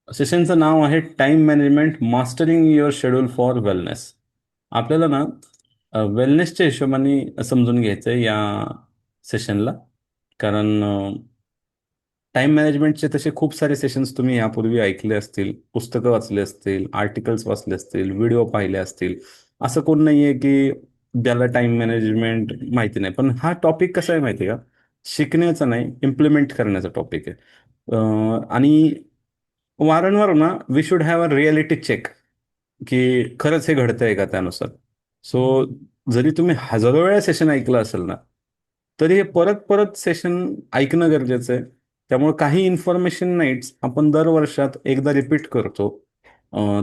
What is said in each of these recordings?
सेशनचं नाव आहे time management mastering your schedule for wellness. आपल्याला ना वेलनेसच्या हिशोबाने समजून घ्यायचं आहे या सेशनला. कारण टाइम मॅनेजमेंटचे तसे खूप सारे सेशन्स तुम्ही यापूर्वी ऐकले असतील, पुस्तकं वाचले असतील, आर्टिकल्स वाचले असतील, व्हिडिओ पाहिले असतील. असं कोण नाही आहे की ज्याला टाइम मॅनेजमेंट माहिती नाही. पण हा टॉपिक कसा आहे माहिती आहे का? शिकण्याचा नाही, इम्प्लिमेंट करण्याचा टॉपिक आहे. आणि वारंवार ना we should have a reality check की खरंच हे घडतंय का त्यानुसार. सो जरी तुम्ही हजारो वेळा सेशन ऐकलं असेल ना, तरी हे परत परत सेशन ऐकणं गरजेचं आहे. त्यामुळे काही इन्फॉर्मेशन नाईट्स आपण दर वर्षात एकदा रिपीट करतो.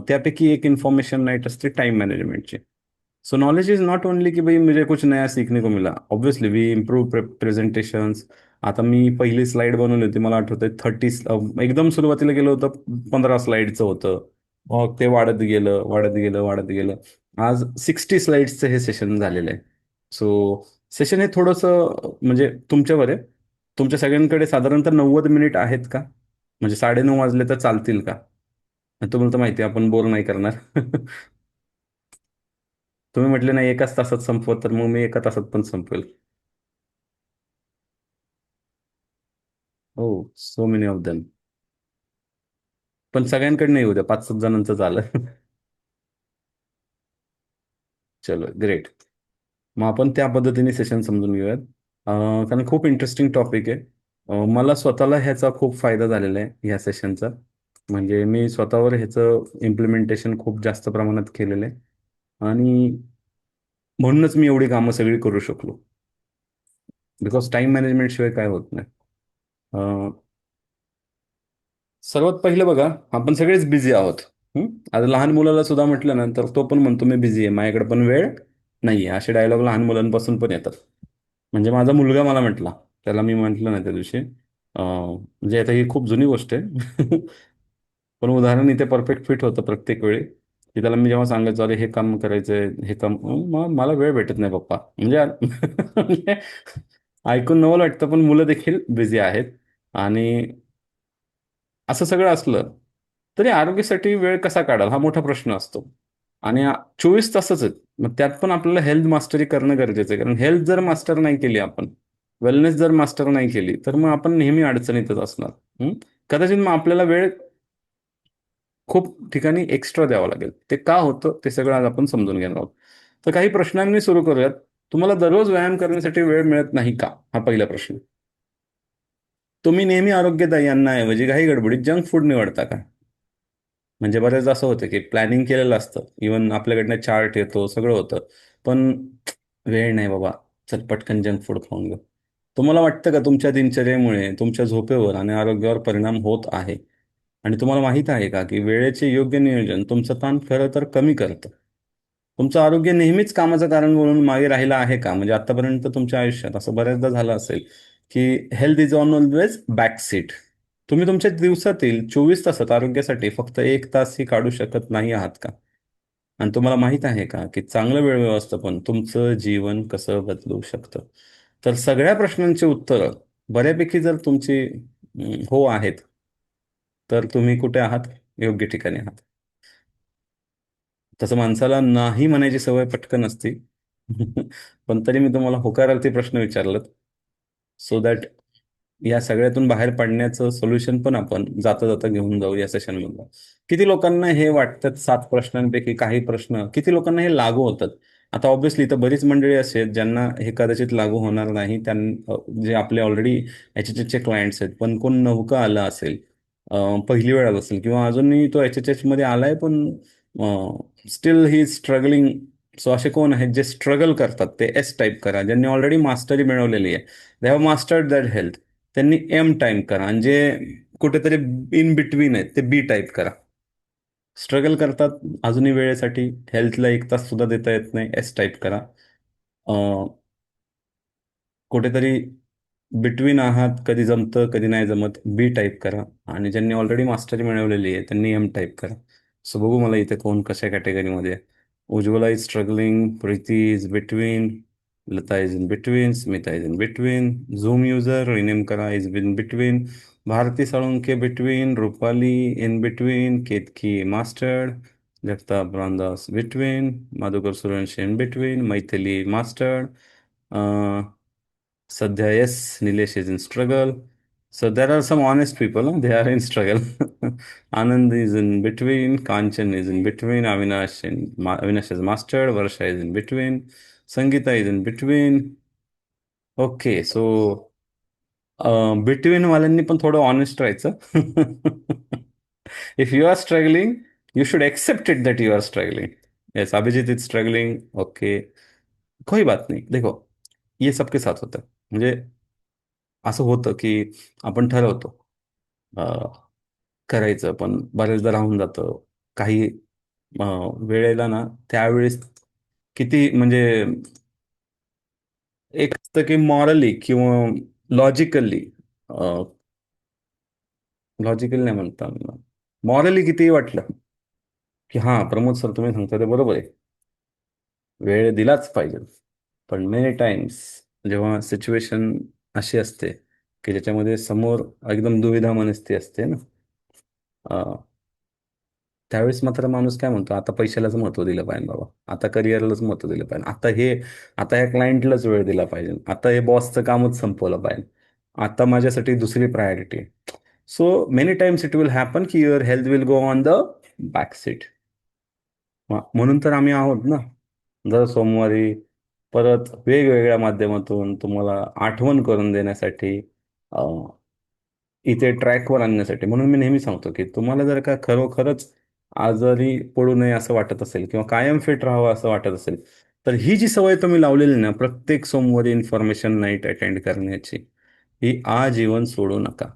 त्यापैकी एक इन्फॉर्मेशन नाईट असते time management. So knowledge is not only कि भाई मुझे कुछ नया सीखने को मिला. Obviously we improve presentations. आता मी पहिली स्लाइड बनवली होती, मला आठवतंय 30. एकदम सुरुवातीला गेलं होतं 15 स्लाइडचं होतं. मग ते वाढत गेलं वाढत गेलं वाढत गेलं. आज 60 स्लाइड्सचं हे सेशन झालेलं आहे. सो सेशन हे थोडंसं म्हणजे तुमच्यावर आहे. तुमच्या सगळ्यांकडे साधारणतः 90 मिनिट आहेत का? म्हणजे 9:30 वाजले तर चालतील का? तुम्हाला तर माहिती आहे आपण बोर नाही करणार. तुम्ही म्हटले नाही एकाच तासात संपवत, तर मग मी एका तासात पण संपवेल. हो, सो मेनी ऑफ देम. पण सगळ्यांकडे नाही उद्या 5-7 जणांचं झालं. चलो ग्रेट. मग आपण त्या पद्धतीने सेशन समजून घेऊयात. कारण खूप इंटरेस्टिंग टॉपिक आहे. मला स्वतःला ह्याचा खूप फायदा झालेला आहे ह्या सेशनचा. म्हणजे मी स्वतःवर ह्याचं इम्प्लिमेंटेशन खूप जास्त प्रमाणात केलेलं आहे. आणि म्हणूनच मी एवढी कामं सगळी करू शकलो. बिकॉज टाइम मॅनेजमेंट शिवाय काय होत नाही. सर्वात पहिलं बघा, आपण सगळेच बिझी आहोत. हं? आता लहान मुलाला सुद्धा म्हटलं ना, तर तो पण म्हणतो मी बिझी आहे, माझ्याकडे पण वेळ नाहीये. असे डायलॉग लहान मुलांपासून पण येतात. म्हणजे माझा मुलगा मला म्हटला, त्याला मी म्हटलं ना त्या दिवशी, म्हणजे आता ही खूप जुनी गोष्ट आहे. पण उदाहरण इथे परफेक्ट फिट होतं प्रत्येक वेळी, की त्याला मी जेव्हा सांगायचो अरे हे काम करायचंय, हे काम, मग मला वेळ भेटत नाही पप्पा. म्हणजे म्हणजे ऐकून नवल वाटतं, पण मुलं देखील बिझी आहेत. आणि असं सगळं असलं तरी आरोग्यासाठी वेळ कसा काढाल हा मोठा प्रश्न असतो. आणि 24 तासच आहेत. मग त्यात पण आपल्याला हेल्थ मास्टरी करणं गरजेचं आहे. कारण हेल्थ जर मास्टर नाही केली आपण, वेलनेस जर मास्टर नाही केली, तर मग आपण नेहमी अडचणीतच असणार. हं? कदाचित मग आपल्याला वेळ खूप ठिकाणी एक्स्ट्रा द्यावा लागेल. ते का होतं ते सगळं आज आपण समजून घेणार आहोत. तर काही प्रश्नांनी सुरू करूयात. तुम्हाला दररोज व्यायाम करण्यासाठी वेळ मिळत नाही का? हा पहिला प्रश्न. तुम्ही नेहमी आरोग्यदायी अन्नाऐवजी घाई गडबडीत जंक फूड निवडता का? म्हणजे बऱ्याचदा असं होतं की प्लॅनिंग केलेलं असतं, इवन आपल्याकडनं चार्ट येतो, सगळं होतं, पण वेळ नाही बाबा, चल पटकन जंक फूड खाऊन घेऊ. तुम्हाला वाटतं का तुमच्या दिनचर्येमुळे तुमच्या झोपेवर आणि आरोग्यावर परिणाम होत आहे? आणि तुम्हाला माहित आहे का की वेळेचे योग्य नियोजन तुमचं ताण खरं तर कमी करतं? तुमचं आरोग्य नेहमीच कामाचं कारण म्हणून मागे राहिलं आहे का? म्हणजे आतापर्यंत तुमच्या आयुष्यात असं बऱ्याचदा झालं असेल की health is on always back seat. तुम्ही तुमच्या दिवसातील 24 तासात आरोग्यासाठी फक्त 1 तासही काढू शकत नाही आहात का? आणि तुम्हाला माहित आहे का की चांगलं वेळ व्यवस्थापन तुमचं जीवन कसं बदलू शकतं? तर सगळ्या प्रश्नांची उत्तरं बऱ्यापैकी जर तुमची हो आहेत, तर तुम्ही कुठे आहात? योग्य ठिकाणी आहात. तसं माणसाला नाही म्हणायची सवय पटकन असते. पण तरी मी तुम्हाला होकारार्थी प्रश्न विचारलात, सो दॅट या सगळ्यातून बाहेर पडण्याचं सोल्युशन पण आपण जाता जाता घेऊन जाऊ या सेशनमधलं. किती लोकांना हे वाटतात 7 प्रश्नांपैकी काही प्रश्न, किती लोकांना हे लागू होतात? आता ऑब्व्हियसली इथं बरीच मंडळी अशी आहेत ज्यांना हे कदाचित लागू होणार नाही. जे आपले ऑलरेडी एच क्लायंट्स आहेत, पण कोण नवकं आलं असेल, पहिली वेळ आला असेल, किंवा अजूनही तो एच मध्ये आलाय पण स्टील ही स्ट्रगलिंग. सो असे कोण आहेत जे स्ट्रगल करतात, ते एस टाईप करा. ज्यांनी ऑलरेडी मास्टरी मिळवलेली आहे, they have mastered that health, त्यांनी एम टाईप करा. आणि जे कुठेतरी इन बिटवीन आहेत ते बी टाईप करा. स्ट्रगल करतात अजूनही वेळेसाठी, हेल्थला 1 तास सुद्धा देता येत नाही, एस टाईप करा. कुठेतरी बिटवीन आहात, कधी जमतं कधी नाही जमत, बी टाईप करा. आणि ज्यांनी ऑलरेडी मास्टरी मिळवलेली आहे त्यांनी एम टाईप करा. सो बघू मला इथे कोण कशा कॅटेगरीमध्ये आहे. Ujjwala is struggling, Preeti is between, Lata is in between, Smita is in between, Zoom user rename करा is in between, Bharati Salunke between, Rupali in between, Ketaki mastered, Jagtap Ramdas between, Madhukar Survanshi in between, Maithili mastered, सध्या yes, Nilesh is in struggle. So there are some honest people, huh? They are in struggle. Anand is in between, Kanchan is in between, Avinash is mastered, Varsha is in between, Sangeeta is in between. Okay, so between वाल्यांनी पण थोडं honest राहायचं. If you are struggling, you should accept it that you are struggling. Yes, Abhijit is struggling. Okay, कोई बात नहीं. देखो, ये सबके साथ होता है. म्हणजे असं होतं की आपण ठरवतो करायचं, पण बरेचदा राहून जातं काही वेळेला ना. त्यावेळेस किती म्हणजे एक असतं की मॉरली किंवा लॉजिकली, लॉजिकल नाही म्हणता, मॉरली कितीही वाटलं की हां, प्रमोद सर तुम्ही सांगता ते बरोबर आहे, वेळ दिलाच पाहिजे. पण मेनी टाइम्स जेव्हा सिच्युएशन अशी असते की ज्याच्यामध्ये समोर एकदम दुविधा मनस्थिती असते ना, त्यावेळेस मात्र माणूस काय म्हणतो, आता पैशालाच महत्व दिलं पाहिजे बाबा, आता करिअरलाच महत्व दिलं पाहिजे, आता ह्या क्लायंटलाच वेळ दिला पाहिजे, आता हे बॉसचं कामच संपवलं पाहिजे, आता माझ्यासाठी दुसरी priority. So many times it will happen की your health will go on the back seat. म्हणून तर आम्ही आहोत ना, दर सोमवारी परत वेगवेगळ्या माध्यमातून तुम्हाला आठवण करून देण्यासाठी, इथे ट्रॅकवर आणण्यासाठी. म्हणून मी नेहमी सांगतो की तुम्हाला जर का खरोखरच आजारी पडू नये असं वाटत असेल किंवा कायम फिट राहावं असं वाटत असेल, तर ही जी सवय तुम्ही लावलेली ना, प्रत्येक सोमवारी इन्फॉर्मेशन नाईट अटेंड करण्याची, ही आजीवन सोडू नका.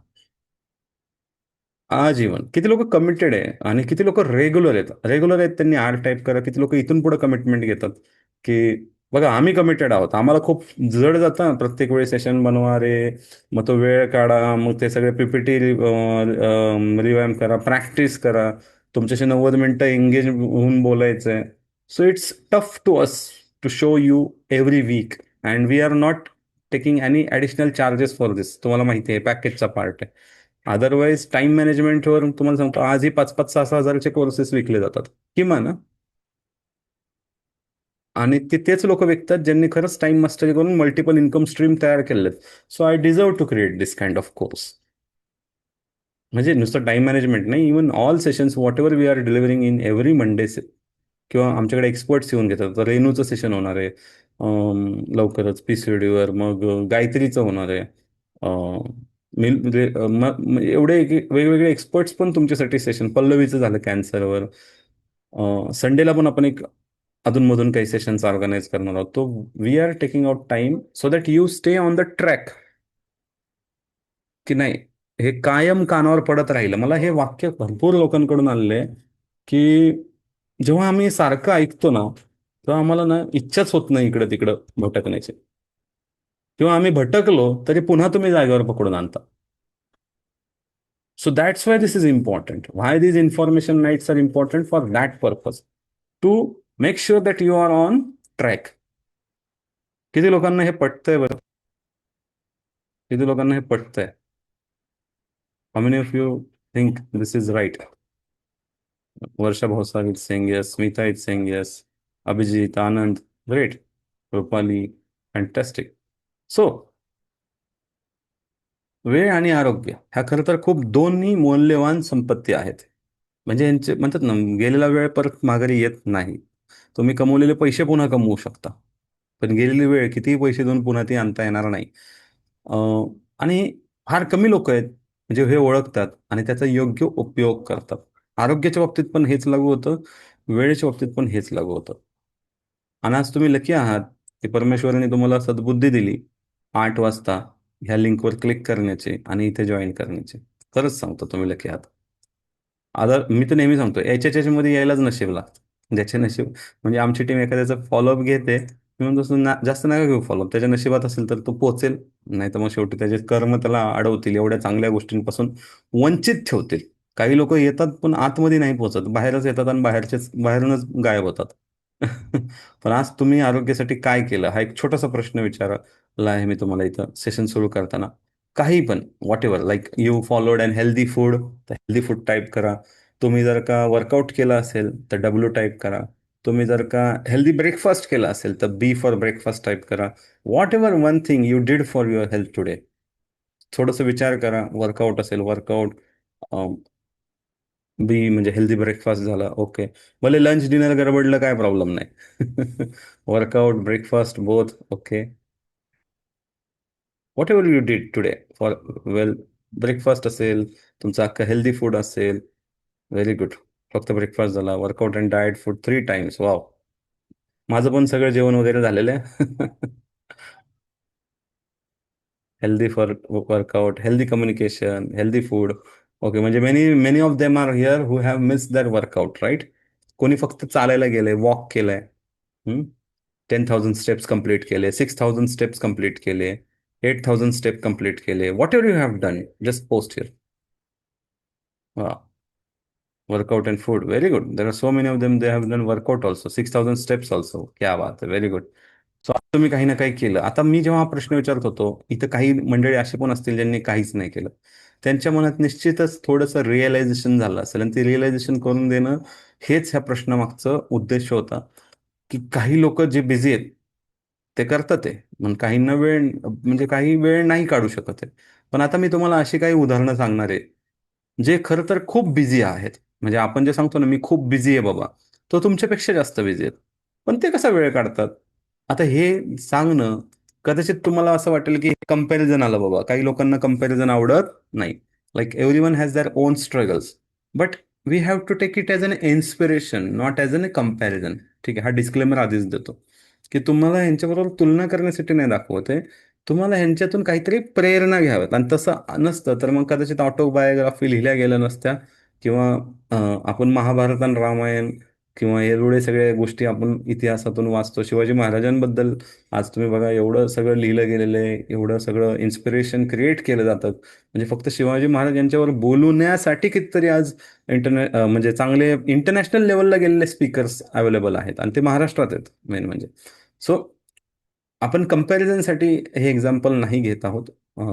आजीवन. किती लोक कमिटेड आहे आणि किती लोक रेग्युलर आहेत. रेग्युलर आहेत त्यांनी आर टाईप करा. किती लोक इथून पुढे कमिटमेंट घेतात की बघा, आम्ही कमिटेड आहोत, आम्हाला खूप जड जातं प्रत्येक वेळी सेशन बनवा रे, मग तो वेळ काढा, मग ते सगळे पीपीटी रिवॅम्प करा, प्रॅक्टिस करा, तुमच्याशी 90 मिनिटं एंगेज होऊन बोलायचंय. So it's tough to us to show you every week, and we are not taking any additional charges for this. तुम्हाला माहिती आहे, पॅकेजचा पार्ट आहे. अदरवाईज टाइम मॅनेजमेंटवर तुम्हाला सांगतो, आजही 5-5, 6-6 हजारचे कोर्सेस विकले जातात किमान, हं. आणि तेच लोक विकतात ज्यांनी खरंच टाइम मास्टरी करून मल्टिपल इन्कम स्ट्रीम तयार केलेत. So I deserve to create this kind of course. म्हणजे नुसतं टाइम मॅनेजमेंट नाही, even all sessions whatever we are delivering in every Monday, किंवा आमच्याकडे एक्सपर्ट्स येऊन घेतात. तर रेणूचं सेशन होणार आहे लवकरच पीसीओडीवर, मग गायत्रीचं होणार आहे. एवढे वेगवेगळे एक्सपर्ट्स पण तुमच्यासाठी सेशन, पल्लवीचं झालं कॅन्सरवर. संडेला पण आपण एक अधूनमधून काही सेशन्स ऑर्गनाईज करणार आहोत. तो we are taking out time so that you stay on the track. की नाही, हे कायम कानावर पडत राहिलं. मला हे वाक्य भरपूर लोकांकडून आलेलं आहे की जेव्हा आम्ही सारखं ऐकतो ना, तेव्हा आम्हाला ना इच्छाच होत नाही इकडं तिकडं भटकण्याची. किंवा आम्ही भटकलो तरी पुन्हा तुम्ही जागेवर पकडून आणता. So that's why this is important. Why these information nights are important for that purpose, to make sure that you are on track. किती लोकांना हे पटतंय बरं? किती लोकांना हे पटतंय? How many of you think this is right? Varsha Bhosal is saying yes, Smita is saying yes, Abhijit, Anand, great, Rupali, fantastic. So वेळ आणि आरोग्य ह्या खरं तर खूप दोन्ही मौल्यवान संपत्ती आहेत. म्हणजे यांचे म्हणतात ना, गेलेला वेळ परत माघारी येत नाही. तुम्ही कमवलेले पैसे पुन्हा कमवू शकता, पण गेलेली वेळ कितीही पैसे देऊन पुन्हा ती आणता येणार नाही. आणि फार कमी लोक आहेत म्हणजे हे ओळखतात आणि त्याचा योग्य उपयोग करतात. आरोग्याच्या बाबतीत पण हेच लागू होतं, वेळेच्या बाबतीत पण हेच लागू होतं. आणि आज तुम्ही लकी आहात की परमेश्वराने तुम्हाला सद्बुद्धी दिली 8 वाजता ह्या लिंकवर क्लिक करण्याचे आणि इथे जॉईन करण्याचे. खरंच सांगतो, तुम्ही लकी आहात. आता मी तर नेहमी सांगतो, एच मध्ये यायलाच नशीब लागतं. ज्याचे नशीब, म्हणजे आमची टीम एखाद्याचा फॉलोअप घेते, मी म्हणतो जास्त नका घेऊ फॉलोअप, त्याच्या नशिबात असेल तर तो पोचेल, नाही तर मग शेवटी त्याचे कर्म त्याला अडवतील, एवढ्या चांगल्या गोष्टींपासून वंचित ठेवतील. काही लोक येतात पण आतमध्ये नाही पोहोचत, बाहेरच येतात आणि बाहेरूनच गायब होतात. पण आज तुम्ही आरोग्यासाठी काय केलं, हा एक छोटासा प्रश्न विचारला आहे मी तुम्हाला इथं सेशन सुरू करताना. काही पण what ever, like you followed and healthy food, तर हेल्दी फूड टाईप करा. तुम्ही जर का वर्कआउट केलं असेल तर डब्ल्यू टाईप करा. तुम्ही जर का हेल्दी ब्रेकफास्ट केला असेल तर बी फॉर ब्रेकफास्ट टाईप करा. What ever one thing you did for your health today. थोडंसं विचार करा. वर्कआउट असेल वर्कआउट, बी म्हणजे हेल्दी ब्रेकफास्ट झाला, ओके. भले लंच डिनर गडबडलं काय प्रॉब्लेम नाही. Workout breakfast both okay. What ever you did today for well, breakfast असेल, तुमचं अख्खं हेल्दी फूड असेल, व्हेरी गुड. फक्त ब्रेकफास्ट झाला, workout and diet food 3 times, wow. माझं पण सगळं जेवण वगैरे झालेलं आहे. Healthy for workout, healthy communication, healthy food. Okay, म्हणजे many many of them are here who have miss that workout, right. कोणी फक्त चालायला गेलंय, वॉक केलंय. 10,000 स्टेप्स कंप्लीट केले, 6,000 स्टेप्स कंप्लीट केले, 8,000 स्टेप कंप्लीट केले, what ever you have done, just post here. Workout and food, very good. There are so many of them they have done workout also, 6,000 steps also, क्या बात आहे, very good. So आता तुम्ही काही ना काही केलं. आता मी जेव्हा हा प्रश्न विचारत होतो, इथं काही मंडळी असे पण असतील ज्यांनी काहीच नाही केलं. त्यांच्या मनात निश्चितच थोडंसं रिअलायझेशन झालं असेल, आणि ते रिअलायझेशन करून देणं हेच ह्या प्रश्नामागचं उद्देश होता. की काही लोक जे बिझी आहेत ते करतात आहे, मग काहींना वेळ, म्हणजे काही वेळ नाही काढू शकत आहे. पण आता मी तुम्हाला अशी काही उदाहरणं सांगणार आहे जे खरं तर खूप बिझी आहेत. म्हणजे आपण जे सांगतो ना, मी खूप बिझी आहे बाबा, तो तुमच्यापेक्षा जास्त बिझी आहेत. पण ते कसा वेळ काढतात? आता हे सांगणं, कदाचित तुम्हाला असं वाटेल की कंपॅरिझन आलं बाबा, काही लोकांना कंपॅरिझन आवडत नाही. Like every one has their own struggles. But we have to take it as an inspiration, not as an a comparison. ठीक आहे, हा डिस्क्लेमर आधीच देतो की तुम्हाला ह्यांच्याबरोबर तुलना करण्यासाठी नाही दाखवत आहे. तुम्हाला ह्यांच्यातून काहीतरी प्रेरणा घ्याव्यात, आणि तसं नसतं तर मग कदाचित ऑटोबायोग्राफी लिहिल्या गेल्या नसत्या, किंवा आपण महाभारत आणि रामायण किंवा एवढे सगळ्या गोष्टी आपण इतिहासातून वाचतो. शिवाजी महाराजांबद्दल आज तुम्ही बघा, एवढं सगळं लिहिलं गेलेलं आहे, एवढं सगळं इन्स्पिरेशन क्रिएट केलं जातं. म्हणजे फक्त शिवाजी महाराज यांच्यावर बोलवण्यासाठी कितीतरी आज म्हणजे चांगले इंटरनॅशनल लेवलला गेलेले स्पीकर्स अवेलेबल आहेत, आणि ते महाराष्ट्रात आहेत मेन म्हणजे. सो आपण कम्पॅरिझनसाठी हे एक्झाम्पल नाही घेत आहोत.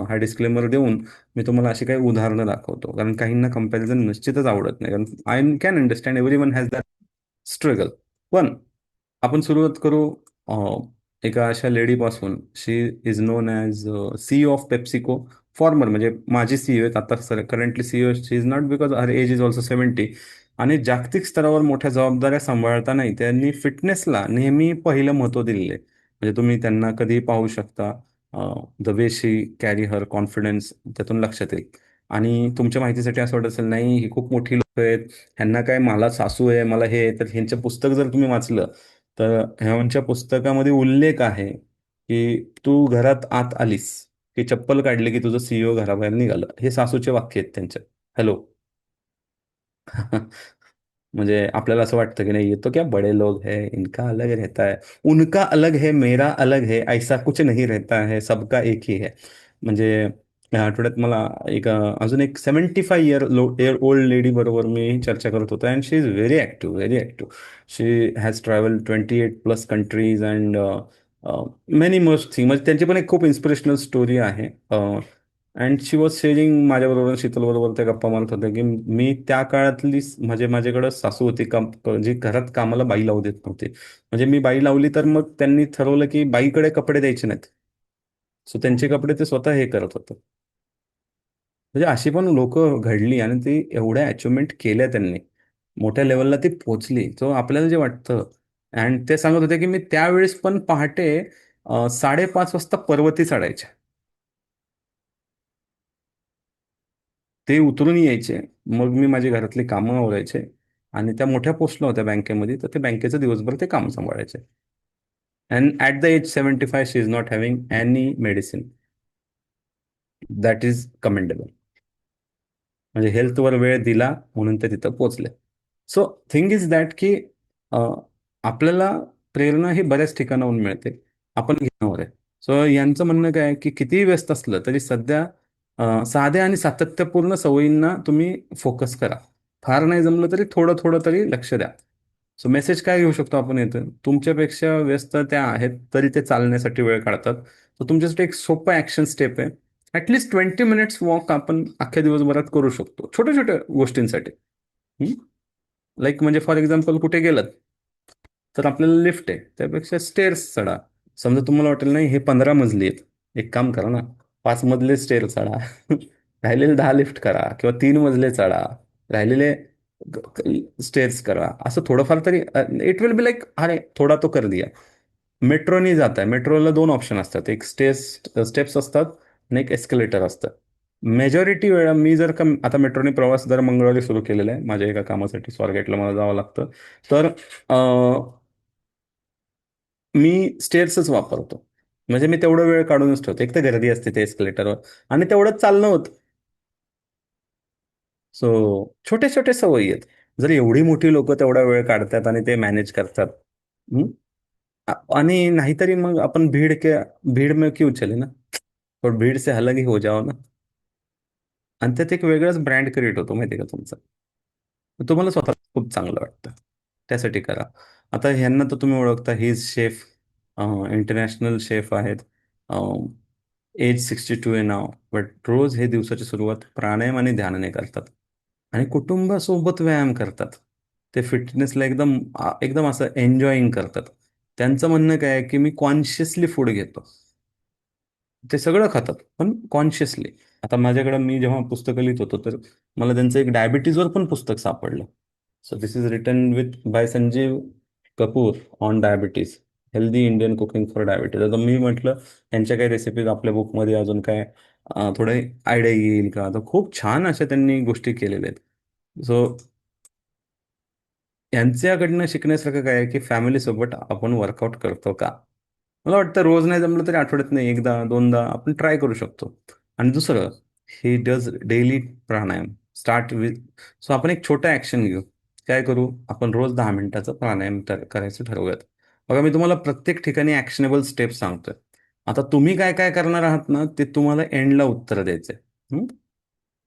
हा डिस्क्लेमर देऊन मी तुम्हाला अशी काही उदाहरणं दाखवतो, कारण काहींना कम्पॅरिझन निश्चितच आवडत नाही, कारण I can understand every one has that struggle. पण आपण सुरुवात करू एका अशा लेडीपासून. She is known as CEO of PepsiCo. Former म्हणजे माझी सीईओ आहेत आता, sir currently CEO she is not, because her age is also 70. आणि जागतिक स्तरावर मोठ्या जबाबदाऱ्या सांभाळतानाही त्यांनी फिटनेसला नेहमी पहिलं महत्त्व दिलेलं आहे. म्हणजे तुम्ही त्यांना कधीही पाहू शकता. The way she carry her confidence त्यातून लक्षात येईल. आणि तुमच्या माहितीसाठी असं वाटत असेल, नाही ही खूप मोठी लोक आहेत, ह्यांना काय, मला सासू आहे, मला हे आहे. तर ह्यांचं पुस्तक जर तुम्ही वाचलं तर ह्यांच्या पुस्तकामध्ये उल्लेख आहे की तू घरात आत आलीस की चप्पल काढली की तुझं सीईओ घराबाहेर निघालं. हे सासूचे वाक्य आहेत त्यांच्या. हॅलो. म्हणजे आपल्याला असं वाटतं की नाही, ये तो क्या बड़े लोग हैं, इनका अलग रहता है, उनका अलग है, मेरा अलग है, ऐसा कुछ नहीं रहता है, सबका एक ही है. म्हणजे या आठवड्यात मला एक अजून एक 75 इयर ओल्ड लेडी बरोबर मी चर्चा करत होतो, and she is very active, very active. She has travel 28+ countries and many most thing. म्हणजे त्यांची पण एक खूप इन्स्पिरेशनल स्टोरी आहे. अँड शी वॉज शेअरिंग माझ्याबरोबर, शीतलबरोबर त्या गप्पा मारत होत्या की मी त्या काळातली, म्हणजे माझ्याकडं सासू होती, जी घरात कामाला बाई लावू देत नव्हती. म्हणजे मी बाई लावली तर मग त्यांनी ठरवलं की बाईकडे कपडे द्यायचे नाहीत. सो त्यांचे कपडे ते स्वतः हे करत होतं. म्हणजे अशी पण लोक घडली, आणि ती एवढ्या अचिव्हमेंट केल्या त्यांनी, मोठ्या लेवलला ती पोहोचली. सो आपल्याला जे वाटतं, अँड ते सांगत होते की मी त्यावेळेस पण पहाटे 5:30 वाजता पर्वती चढायचे. ते उतरून यायचे. मग मी माझी घरातली कामं आवरायचे, आणि त्या मोठ्या पोस्टला होत्या बँकेमध्ये, तर ते बँकेचं दिवसभर ते काम सांभाळायचे. And at the age 75 she is not having any medicine. That is commendable. म्हणजे हेल्थवर वेळ दिला म्हणून ते तिथं पोहोचले. सो थिंग इज दॅट की अ, आपल्याला प्रेरणा ही बऱ्याच ठिकाणाहून मिळते. आपण घेण्यावर आहे. सो यांचं म्हणणं काय आहे की कितीही व्यस्त असलं तरी सध्या साध्या आणि सातत्यपूर्ण सवयींना तुम्ही फोकस करा. फार नाही जमलं तरी थोडं थोडं तरी लक्ष द्या. सो मेसेज काय घेऊ शकतो आपण येतं, तुमच्यापेक्षा व्यस्त त्या आहेत तरी ते चालण्यासाठी वेळ काढतात. तर तुमच्यासाठी एक सोपं ॲक्शन स्टेप आहे. ऍटलिस्ट 20 मिनिट्स वॉक आपण अख्ख्या दिवसभरात करू शकतो, छोट्या छोट्या गोष्टींसाठी. लाईक म्हणजे फॉर एक्झाम्पल कुठे गेलात तर आपल्याला लिफ्ट आहे, त्यापेक्षा स्टेअर्स चढा. समजा तुम्हाला वाटेल नाही हे 15 मजली आहेत, एक काम करा ना, 5 मजले स्टेअर चढा. राहिलेले 10 लिफ्ट करा, किंवा 3 मजले चढा, राहिलेले स्टेअर्स करा. असं थोडंफार तरी इट विल बी लाईक, अरे थोडा तो कर दिया. मेट्रोनी जात आहे, मेट्रोला 2 ऑप्शन असतात, एक स्टेप्स असतात आणि एक एस्केलेटर असतं. मेजॉरिटी वेळा मी जर का आता मेट्रोने प्रवास दर मंगळवारी सुरू केलेला आहे माझ्या एका कामासाठी, स्वारगेटला मला जावं लागतं. तर मी स्टेअर्सच वापरतो. म्हणजे मी तेवढा वेळ काढूनच ठेवतो, एक तर गर्दी असते ते एस्केलेटरवर, आणि तेवढंच चालणं होतं. सो छोटे छोटे सवयी आहेत. जर एवढी मोठी लोक तेवढा वेळ काढतात आणि ते मॅनेज करतात. हं? आणि नाहीतरी मग आपण भीड़ में क्यों चले ना, और भीड़ से अलग ही हो जाओ ना. आणि त्यात एक वेगळाच ब्रँड क्रिएट होतो माहिती आहे का तुमचा. तुम्हाला स्वतः खूप चांगलं वाटतं, त्यासाठी करा. आता ह्यांना तर तुम्ही ओळखता, he is chef, international chef आहेत. एज 62 आहे नाव, बट रोज हे दिवसाची सुरुवात प्राणायाम आणि ध्यानाने करतात, आणि कुटुंबासोबत व्यायाम करतात. ते फिटनेसला एकदम असं एन्जॉईंग करतात. त्यांचं म्हणणं काय आहे की मी कॉन्शियसली फूड घेतो. ते सगळं खातात पण कॉन्शियसली. आता माझ्याकडे मी जेव्हा पुस्तकं लिहित होतो, तर मला त्यांचं एक डायबिटीजवर पण पुस्तक सापडलं. So this is written with by Sanjeev Kapoor on diabetes, healthy Indian cooking for diabetes. आता मी म्हटलं त्यांच्या काही रेसिपीज आपल्या बुकमध्ये अजून काय थोडे आयडिया येईल का, तर खूप छान अशा त्यांनी गोष्टी केलेल्या आहेत. सो यांच्याकडनं शिकण्यासारखं काय आहे की फॅमिली सोबत आपण वर्कआउट करतो का. मला वाटतं रोज नाही जमलं तरी आठवड्यात नाही एकदा दोनदा आपण ट्राय करू शकतो. आणि दुसरं, he does daily pranayama start with. So आपण एक छोटं ऍक्शन घेऊ. काय करू, आपण रोज 10 मिनिटाचं प्राणायाम करायचं ठरवूयात. बघा मी तुम्हाला प्रत्येक ठिकाणी ऍक्शनेबल स्टेप सांगतोय. आता तुम्ही काय काय करणार आहात ना, ते तुम्हाला एंडला उत्तर द्यायचंय.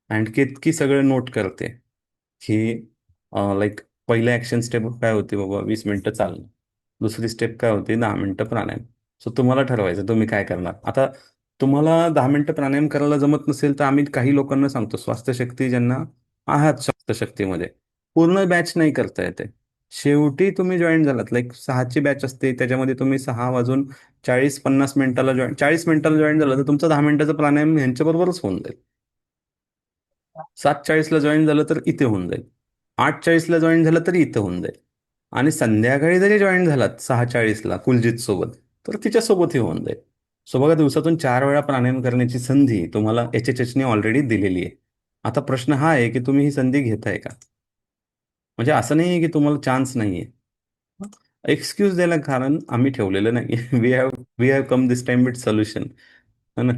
आणखी इतकी सगळं नोट करते की लाईक पहिलं ऍक्शन स्टेप काय होती बाबा, 20 मिनिटं चालणं. दुसरी स्टेप काय होती, 10 मिनिटं प्राणायाम. सो तुम्हाला ठरवायचं तुम्ही काय करणार. आता तुम्हाला 10 मिनिटं प्राणायाम करायला जमत नसेल तर आम्ही काही लोकांना सांगतो, स्वास्थ्य शक्ती ज्यांना आहात स्वास्थ्य शक्तीमध्ये, पूर्ण बॅच नाही करता येते. शेवटी तुम्ही जॉईन झालात, लाईक 6ची बॅच असते, त्याच्यामध्ये तुम्ही 6 वाजून 40-50 मिनिटाला 40 मिनिटाला जॉईन झालं तर तुमचं 10 मिनिटाचं प्राणायाम यांच्याबरोबरच होऊन जाईल. 7:40ला जॉईन झालं तर इथे होऊन जाईल. 8:40ला जॉईन झालं तरी इथे होऊन जाईल. आणि संध्याकाळी जरी जॉईन झालात 6:40ला कुलजित सोबत, तर तिच्यासोबतही होऊन जाईल. सो बघा, दिवसातून 4 वेळा प्राणायाम करण्याची संधी तुम्हाला HHH ने ऑलरेडी दिलेली आहे. आता प्रश्न हा आहे की तुम्ही ही संधी घेताय का. म्हणजे असं नाही आहे की तुम्हाला चान्स नाहीये. एक्सक्यूज द्यायला कारण आम्ही ठेवलेलं नाही. We have come this time with solution. है ना.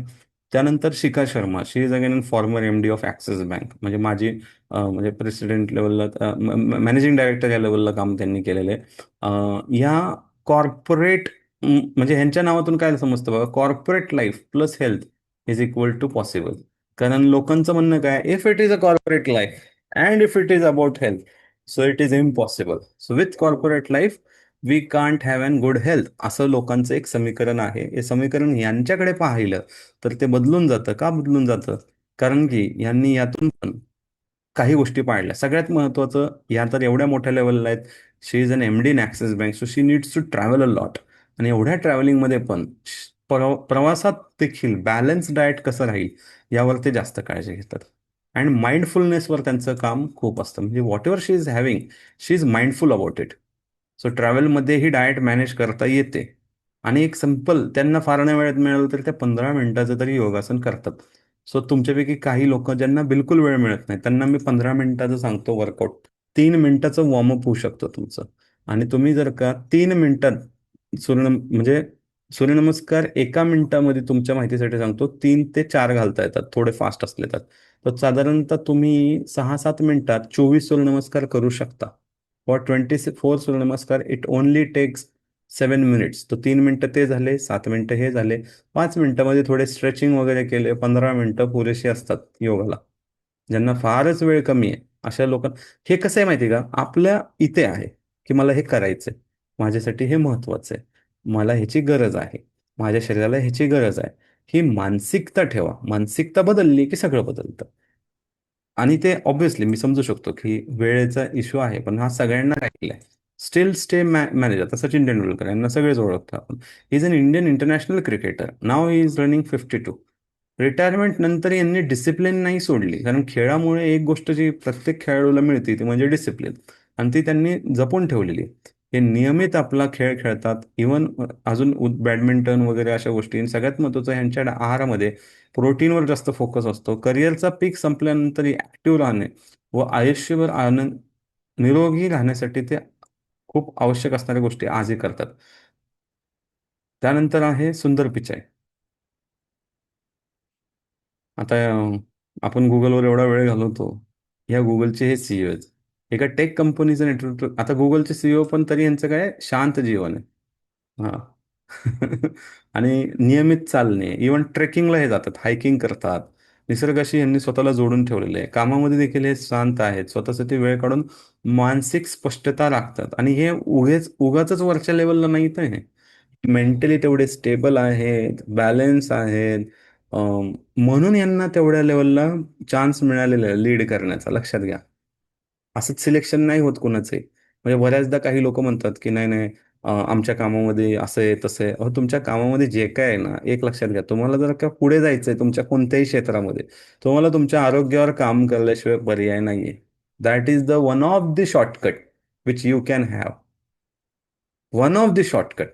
त्यानंतर Shikha Sharma, she is again former MD of Axis Bank, म्हणजे माझी म्हणजे प्रेसिडेंट लेवलला, मॅनेजिंग डायरेक्टर या लेवलला काम त्यांनी केलेलं आहे. या कॉर्पोरेट, म्हणजे ह्यांच्या नावातून काय समजतं बघा, corporate life plus health is equal to possible. कारण लोकांचं म्हणणं काय, if it is a corporate life and if it is about health, so it is impossible. So with corporate life we can't have an good health, असं लोकांचं एक समीकरण आहे. हे समीकरण यांच्याकडे पाहिलं तर ते बदलून जातं. का बदलून जातं, कारण की यांनी यातून पण काही गोष्टी पाळल्या. सगळ्यात महत्त्वाचं, या तर एवढ्या मोठ्या लेवलला आहेत, she is an MD in Axis Bank, so she needs to travel a lot. आणि एवढ्या ट्रॅव्हलिंगमध्ये पण प्रवासात देखील बॅलन्स डाएट कसं राहील यावर ते जास्त काळजी घेतात. अँड माइंडफुलनेसवर त्यांचं काम खूप असतं. म्हणजे whatever she is having, she is mindful about it. So ट्रॅव्हलमध्येही डाएट मॅनेज करता येते. आणि एक सिंपल, त्यांना फार नाही वेळेत मिळालं तर त्या 15 मिनिटाचं तरी योगासन करतात. सो तुमच्यापैकी काही लोक ज्यांना बिलकुल वेळ मिळत नाही, त्यांना मी 15 मिनिटाचं सांगतो वर्कआउट. 3 मिनिटाचं वॉर्मअप होऊ शकतं तुमचं. आणि तुम्ही जर का 3 मिनिटात म्हणजे सूर्यनमस्कार 1 मिनिटामध्ये, तुमच्या माहितीसाठी सांगतो, 3 ते 4 घालता येतात थोडे फास्ट असले तर. तर साधारणतः तुम्ही 6-7 मिनिटात 24 सूर्यनमस्कार करू शकता. For 24 Suryanamaskar it only takes 7 minutes. तो 3 मिनिटं ते झाले, 7 मिनिटं हे झाले. 5 मिनिटामध्ये थोडे स्ट्रेचिंग वगैरे केले, 15 मिनिटं पुरेशी असतात योगाला. ज्यांना फारच वेळ कमी आहे अशा लोकांना, हे कसं आहे माहिती आहे का, आपल्या इथे आहे की मला हे करायचंय, माझ्यासाठी हे महत्वाचं आहे, मला ह्याची गरज आहे, माझ्या शरीराला ह्याची गरज आहे. ही मानसिकता ठेवा. मानसिकता बदलली की सगळं बदलतं. आणि ते ऑब्व्हियसली मी समजू शकतो की वेळेचा इश्यू आहे, पण हा सगळ्यांना राहिलेला आहे. Still stay manager. आता सचिन तेंडुलकर यांना सगळेच ओळखतो आपण. He is an Indian international cricketer. नाव ही इज रनिंग 52. रिटायरमेंट नंतर यांनी डिसिप्लिन नाही सोडली, कारण खेळामुळे एक गोष्ट जी प्रत्येक खेळाडूला मिळते ती म्हणजे डिसिप्लिन. आणि ती त्यांनी जपून ठेवलेली आहे. हे नियमित आपला खेळ खेळतात. इवन अजून बॅडमिंटन वगैरे अशा गोष्टी. आणि सगळ्यात महत्त्वाचं ह्यांच्या आहारामध्ये प्रोटीनवर जास्त फोकस असतो. करिअरचा पीक संपल्यानंतर ऍक्टिव्ह राहणे व आयुष्यभर आनंद निरोगी राहण्यासाठी ते खूप आवश्यक असणाऱ्या गोष्टी आजही करतात. त्यानंतर आहे सुंदर पिचाई. आता आपण गुगलवर एवढा वेळ घालवतो. या गुगलचे हे सीईओ आहेत. एका टेक कंपनीचं नेतृत्व. आता गुगलचे सीईओ पण तरी यांचं काय शांत जीवन आहे. हा. आणि नियमित चालणे, इव्हन ट्रेकिंगला हे जातात, हायकिंग करतात. निसर्गाशी यांनी स्वतःला जोडून ठेवलेले आहे. कामामध्ये देखील हे शांत आहेत, स्वतःसाठी वेळ काढून मानसिक स्पष्टता राखतात. आणि हे उगाच वरच्या लेवलला नाही तर हे मेंटली तेवढे स्टेबल आहेत, बॅलन्स आहेत. म्हणून यांना तेवढ्या लेवलला चान्स मिळालेला आहे लीड करण्याचा. लक्षात घ्या. असंच सिलेक्शन नाही होत कुणाचे. म्हणजे बऱ्याचदा काही लोक म्हणतात की नाही नाही, आमच्या कामामध्ये असं आहे तसं आहे. अहो, तुमच्या कामामध्ये जे काय आहे ना, एक लक्षात घ्या, तुम्हाला जर का पुढे जायचंय तुमच्या कोणत्याही क्षेत्रामध्ये, तुम्हाला तुमच्या आरोग्यावर काम केल्याशिवाय पर्याय नाहीये. That is the one of the shortcut which you can have. One of the shortcut.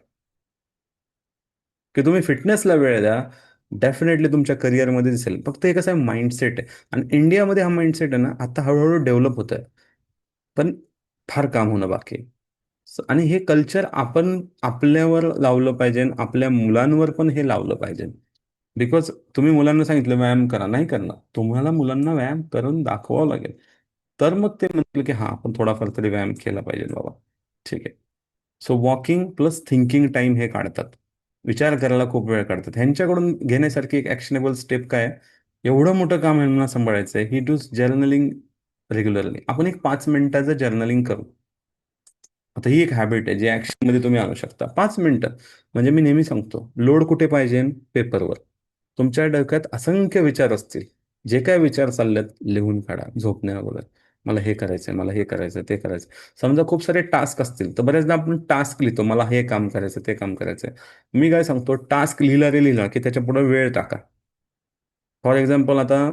की तुम्ही फिटनेसला वेळ द्या. डेफिनेटली तुमच्या करिअरमध्ये दिसेल. फक्त एक असं माइंडसेट आहे. आणि इंडियामध्ये हा माइंडसेट आहे ना, आता हळूहळू डेव्हलप होत आहे. पण फार काम होणं बाकी आहे. आणि हे कल्चर आपण आपल्यावर लावलं पाहिजे आणि आपल्या मुलांवर पण हे लावलं पाहिजे. बिकॉज तुम्ही मुलांना सांगितलं व्यायाम करा, नाही करणार. तुम्हाला मुलांना व्यायाम करून दाखवावं लागेल. तर मग ते म्हणतील की हा, आपण थोडाफार तरी व्यायाम केला पाहिजे बाबा. ठीक आहे. So walking plus thinking time हे काढतात. विचार करायला खूप वेळ काढतात. ह्यांच्याकडून घेण्यासारखी एक ऍक्शनेबल स्टेप काय आहे? एवढं मोठं काम ह्यांना सांभाळायचं आहे. ही डूज जर्नलिंग रेग्युलरली. आपण एक 5 मिनिटाचं जर्नलिंग करू. आता ही एक हॅबिट आहे जी ऍक्शनमध्ये तुम्ही आणू शकता. 5 मिनिटं. म्हणजे मी नेहमी सांगतो, लोड कुठे पाहिजे? पेपरवर. तुमच्या डोक्यात असंख्य विचार असतील. जे काय विचार चाललेत लिहून काढा झोपण्या अगोदर. मला हे करायचंय, मला हे करायचं, ते करायचं. समजा खूप सारे टास्क असतील तर बऱ्याचदा आपण टास्क लिहितो, मला हे काम करायचं, ते काम करायचंय. मी काय सांगतो, टास्क लिहिला रे लिहिला की त्याच्या पुढे वेळ टाका. फॉर एक्झाम्पल, आता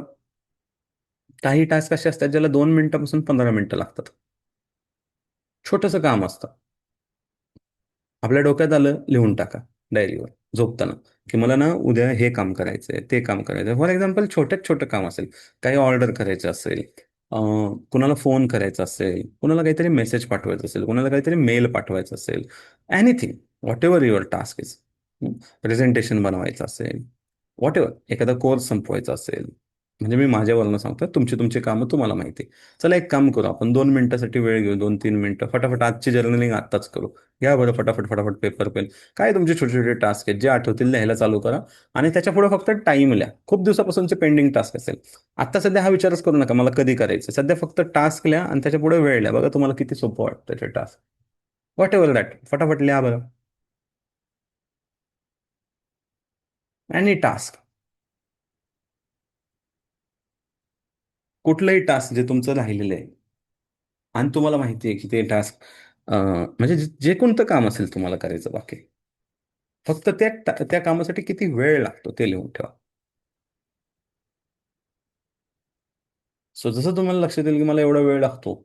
काही टास्क असे असतात ज्याला 2 मिनिटापासून 15 मिनिटं लागतात. छोटंसं काम असतं. आपल्या डोक्यात आलं, लिहून टाका डायरीवर झोपताना, की मला ना उद्या हे काम करायचंय, ते काम करायचंय. फॉर एक्झाम्पल छोट्यात छोटं काम असेल, काही ऑर्डर करायचं असेल, कुणाला फोन करायचा असेल, कुणाला काहीतरी मेसेज पाठवायचा असेल, कुणाला काहीतरी मेल पाठवायचं असेल, anything, what ever your task is. Presentation बनवायचं असेल, व्हॉट एव्हर, एखादा कोर्स संपवायचा असेल. म्हणजे मी माझ्यावरनं सांगतो, तुमची तुमची कामं तुम्हाला माहिती. चला एक काम करू, आपण 2 मिनिटासाठी वेळ घेऊ, 2-3 मिनिटं फटाफट आजची जर्नलिंग आत्ताच करू. घ्या बरं फटाफट फटाफट पेपर पेन. काय तुमचे छोटे छोटे टास्क आहेत जे आठवतील लिहायला चालू करा. आणि त्याच्या पुढे फक्त टाइम लिहा. खूप दिवसापासूनचे पेंडिंग टास्क असेल, आता सध्या हा विचारच करू नका मला कधी करायचं. सध्या फक्त टास्क लिहा आणि त्याच्या पुढे वेळ लिहा. बघा तुम्हाला किती सोपं वाटतं ते टास्क. व्हॉट एव्हर दॅट, फटाफट लिहा बरं. Any task. कुठलंही टास्क जे तुमचं राहिलेलं आहे आणि तुम्हाला माहिती आहे की ते टास्क, म्हणजे जे कोणतं काम असेल तुम्हाला करायचं बाकी, फक्त त्या कामासाठी किती वेळ लागतो ते लिहून ठेवा. सो जसं तुम्हाला लक्षात येईल की मला एवढा वेळ लागतो,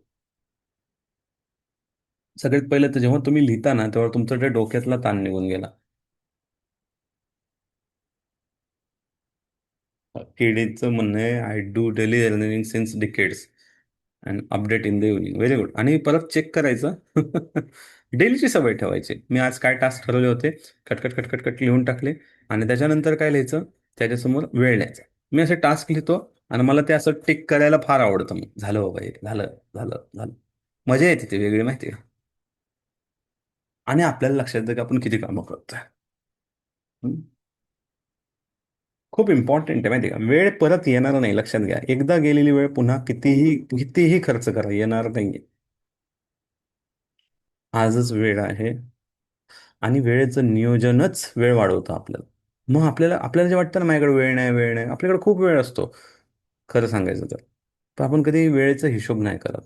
सगळ्यात पहिलं तर जेव्हा तुम्ही लिहिता ना तेव्हा तुमचा त्या डोक्यातला ताण निघून गेला. केडीचं म्हणणं आहे, I do daily journaling since decades and update in the evening. Very good. आणि परत चेक करायचं. डेलीची सवय ठेवायची. मी आज काय टास्क ठरवले होते, कटकट कटकट कट लिहून टाकले. आणि त्याच्यानंतर काय लिहायचं, त्याच्यासमोर वेळ लिहायचा. मी असे टास्क लिहितो आणि मला ते असं टिक करायला फार आवडतं. मग झालं बाबा हे, झालं झालं झालं. मजा येते ती वेगळी, माहिती आहे का? आणि आपल्याला लक्षात येतं की आपण किती कामं करतोय. हम्म. खूप इम्पॉर्टंट आहे, माहिती आहे का? वेळ परत येणार नाही, लक्षात घ्या. एकदा गेलेली वेळ पुन्हा कितीही कितीही खर्च करा येणार नाहीये. आजच वेळ आहे. आणि वेळेचं नियोजनच वेळ वाढवतं आपल्याला. मग आपल्याला जे वाटतं ना माझ्याकडे वेळ नाही, वेळ नाही, आपल्याकडे खूप वेळ असतो खरं सांगायचं तर. पण आपण कधी वेळेचा हिशोब नाही करत.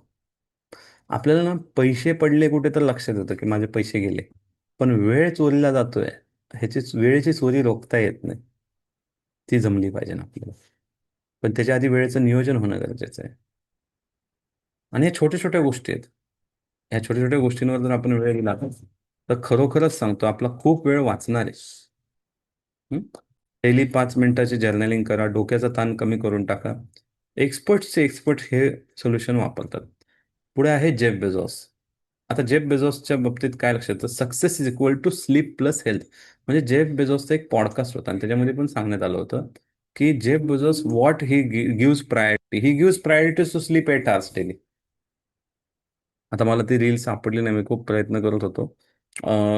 आपल्याला ना पैसे पडले कुठे तर लक्षात येतं की माझे पैसे गेले. पण वेळ चोरीला जातोय, वेळेची चोरी रोखता येत नाही. ती जमली पाहिजे ना आपल्याला. पण त्याच्या आधी वेळेचं नियोजन होणं गरजेचं आहे. आणि ह्या छोट्या छोट्या गोष्टी आहेत. ह्या छोट्या छोट्या गोष्टींवर जर आपण वेळ दिला तर खरोखरच सांगतो आपला खूप वेळ वाचणार आहे. डेली 5 मिनिटाची जर्नलिंग करा, डोक्याचा ताण कमी करून टाका. एक्सपर्ट हे सोल्युशन वापरतात. पुढे आहे जेफ बेझोस. आता जेफ बेझोसच्या बाबतीत काय लक्षात येतं, success is equal to sleep plus health. म्हणजे जेफ बेझोसचा एक पॉडकास्ट होता आणि त्याच्यामध्ये पण सांगण्यात आलं होतं की Jeff Bezos what he gives priority, he gives priority to sleep 8 hours daily. आता मला ती रील सापडली नाही, मी खूप प्रयत्न करत होतो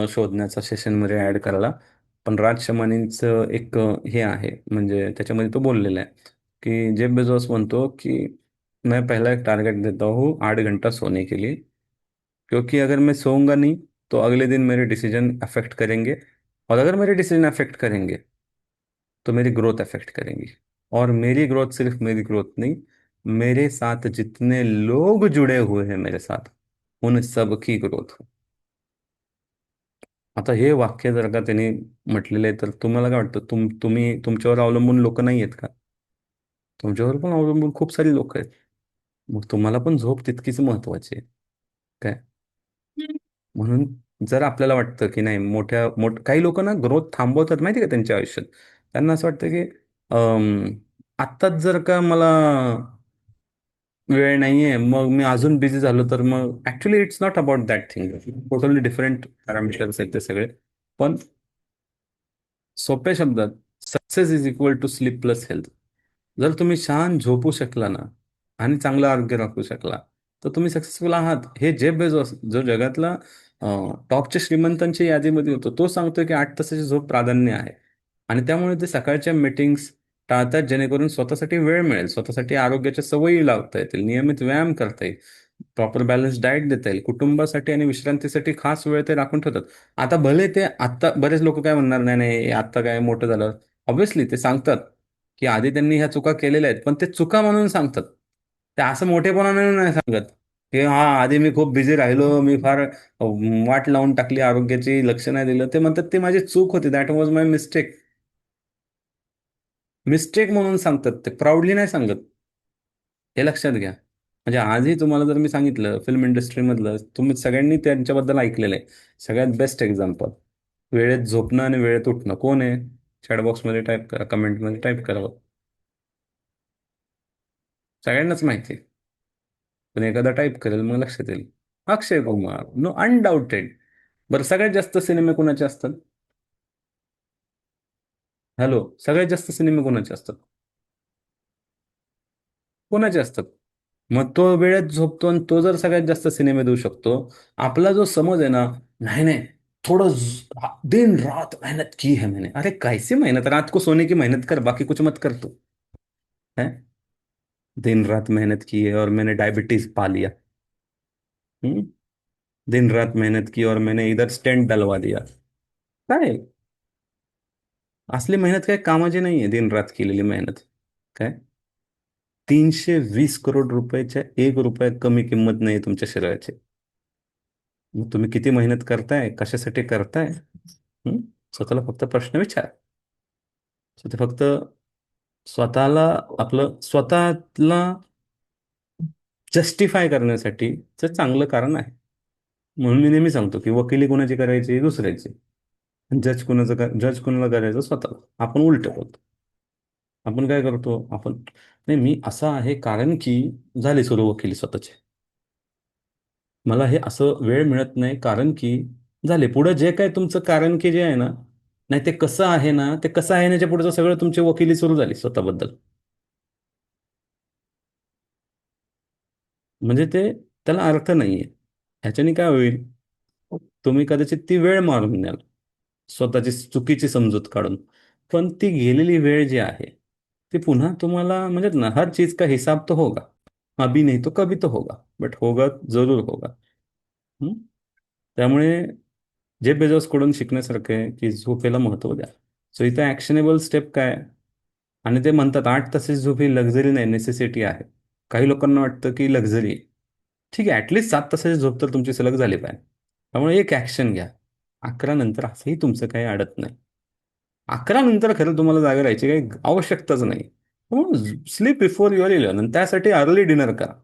शोधण्याचा, सेशनमध्ये ऍड करायला. पण राज शमानींचं एक हे आहे, म्हणजे त्याच्यामध्ये तो बोललेला आहे की जेफ बेझोस म्हणतो की मैं पहला एक टारगेट देता हूँ 8 घंटा सोने के लिए, क्योंकि अगर मैं सोऊंगा नहीं तो अगले दिन मेरे डिसीजन अफेक्ट करेंगे, और अगर मेरे डिसीजन अफेक्ट करेंगे तो मेरी ग्रोथ अफेक्ट करेंगी, और मेरी ग्रोथ सिर्फ मेरी ग्रोथ नहीं, मेरे साथ जितने लोग जुड़े हुए हैं मेरे साथ, उन सब की ग्रोथ हो. आता हे वाक्य जर का त्यांनी म्हटलेलं आहे तर तुम्हाला काय वाटतं, तुम्ही तुमच्यावर अवलंबून लोक नाही आहेत का? तुमच्यावर पण अवलंबून खूप सारी लोक आहेत. मग तुम्हाला पण झोप तितकीच महत्वाची आहे. काय? म्हणून जर आपल्याला वाटतं की नाही, काही लोक ना ग्रोथ थांबवतात माहिती का त्यांच्या आयुष्यात. त्यांना असं वाटतं की आत्ताच जर का मला वेळ नाहीये, मग मी अजून बिझी झालो तर मग actually it's not about that thing. Totally different parameters आहेत ते सगळे. पण सोप्या शब्दात, success is equal to sleep plus health. जर तुम्ही छान झोपू शकला ना आणि चांगलं आरोग्य राखू शकला तर तुम्ही सक्सेसफुल आहात. हे जेफ बेझोस जो जगातला टॉपच्या श्रीमंतांच्या यादीमध्ये होतो, तो सांगतोय की 8 तासाची झोप प्राधान्य आहे. आणि त्यामुळे ते सकाळच्या मीटिंग्स टाळतात, जेणेकरून स्वतःसाठी वेळ मिळेल, स्वतःसाठी आरोग्याच्या सवयी लावता येतील, नियमित व्यायाम करता येईल, प्रॉपर बॅलन्स डाएट देता येईल, कुटुंबासाठी आणि विश्रांतीसाठी खास वेळ ते राखून ठेवतात. आता भले ते आता बरेच लोक काय म्हणणार, नाही नाही आता काय मोठं झालं. ऑब्व्हियसली ते सांगतात की आधी त्यांनी ह्या चुका केलेल्या आहेत, पण ते चुका म्हणून सांगतात. ते असं मोठेपणाने नाही सांगत की हा आधी मी खूप बिझी राहिलो, मी फार वाट लावून टाकली आरोग्याची, लक्ष नाही दिलं. ते म्हणतात ती माझी चूक होती, that was my mistake. Mistake म्हणून सांगतात, ते प्राऊडली नाही सांगत. हे लक्षात घ्या. म्हणजे आजही तुम्हाला जर मी सांगितलं फिल्म इंडस्ट्रीमधलं, तुम्ही सगळ्यांनी त्यांच्याबद्दल ऐकलेलं आहे. सगळ्यात बेस्ट एक्झाम्पल, वेळेत झोपणं आणि वेळेत उठणं. कोण आहे? चॅटबॉक्समध्ये टाईप करा, कमेंटमध्ये टाईप करा. सगळ्यांनाच माहिती आहे. पण एखादा टाईप करेल मग लक्षात येईल. Akshay Kumar, no undaunted. बरं, सगळ्यात जास्त सिनेमे कोणाचे असतात? हॅलो, सगळ्यात जास्त सिनेमे कोणाचे असतात? कोणाचे असतात? मग तो वेळेत झोपतो आणि तो जर सगळ्यात जास्त सिनेमे देऊ शकतो, आपला जो समज आहे ना, नाही नाही, थोडं दिन रात मेहनत की है मैंने, अरे कैसी मेहनत, रात को सोने की मेहनत कर, बाकी कुछ मत कर तू. है, दिन रात मेहनत की है और मैंने डायबिटीज पा लिया. हम्म? दिन रात मेहनत की और मैंने इधर स्टेंट डलवा दिया. काय? असली मेहनत काय कामाची नाहीये, दिन रात केलेली मेहनत. काय? 320 करोड रुपयाच्या 1 रुपया कमी किंमत नाही तुमच्या शरीराची. मग तुम्ही किती मेहनत करताय, कशासाठी करताय? हं? स्वतःला फक्त प्रश्न विचार. ते फक्त स्वतःला, आपलं स्वतःला जस्टिफाय करण्यासाठी चांगलं कारण आहे. म्हणून मी नेहमी सांगतो की वकिली कोणाची करायची? दुसऱ्याची. जज कुणाला करायचं? स्वतःला. आपण उलट करतो. आपण काय करतो? नाही, मी असा आहे कारण की झाली सुरू वकिली स्वतःची. मला हे असं वेळ मिळत नाही कारण की झाले. पुढे जे काय तुमचं कारण की जे आहे ना, नाही ते कसं आहे ना, ते कसं आहे याच्या पुढचं सगळं तुमची वकिली सुरू झाली स्वतःबद्दल. म्हणजे त्याला अर्थ नाहीये. ह्याच्याने काय होईल? तुम्ही कदाचित ती वेळ मारून न्याल, स्वतःची चुकीची समजूत काढून. पण ती गेलेली वेळ जी आहे ती पुन्हा तुम्हाला, म्हणजे ना, हर चीज का हिसाब तो होगा. अभी नहीं तो कभी तो होगा, बट होगा, जरूर होगा. त्यामुळे जेफ बेझोस कडून शिकण्यासारखं आहे की झोपेला महत्त्व द्या. सो इथं ॲक्शनेबल स्टेप काय? आणि ते म्हणतात 8 तासाची झोप ही लक्झरी नाही, नेसेसिटी आहे. काही लोकांना वाटतं की लक्झरी. ठीक आहे, ॲटलिस्ट 7 तासाची झोप तर तुमची सलग झाली पाहिजे. त्यामुळे एक ॲक्शन घ्या. 11 नंतर असंही तुमचं काही अडत नाही. 11 नंतर खरं तुम्हाला जागा राहायची काही आवश्यकताच नाही. स्लीप बिफोर युअर 11 आणि त्यासाठी अर्ली डिनर करा.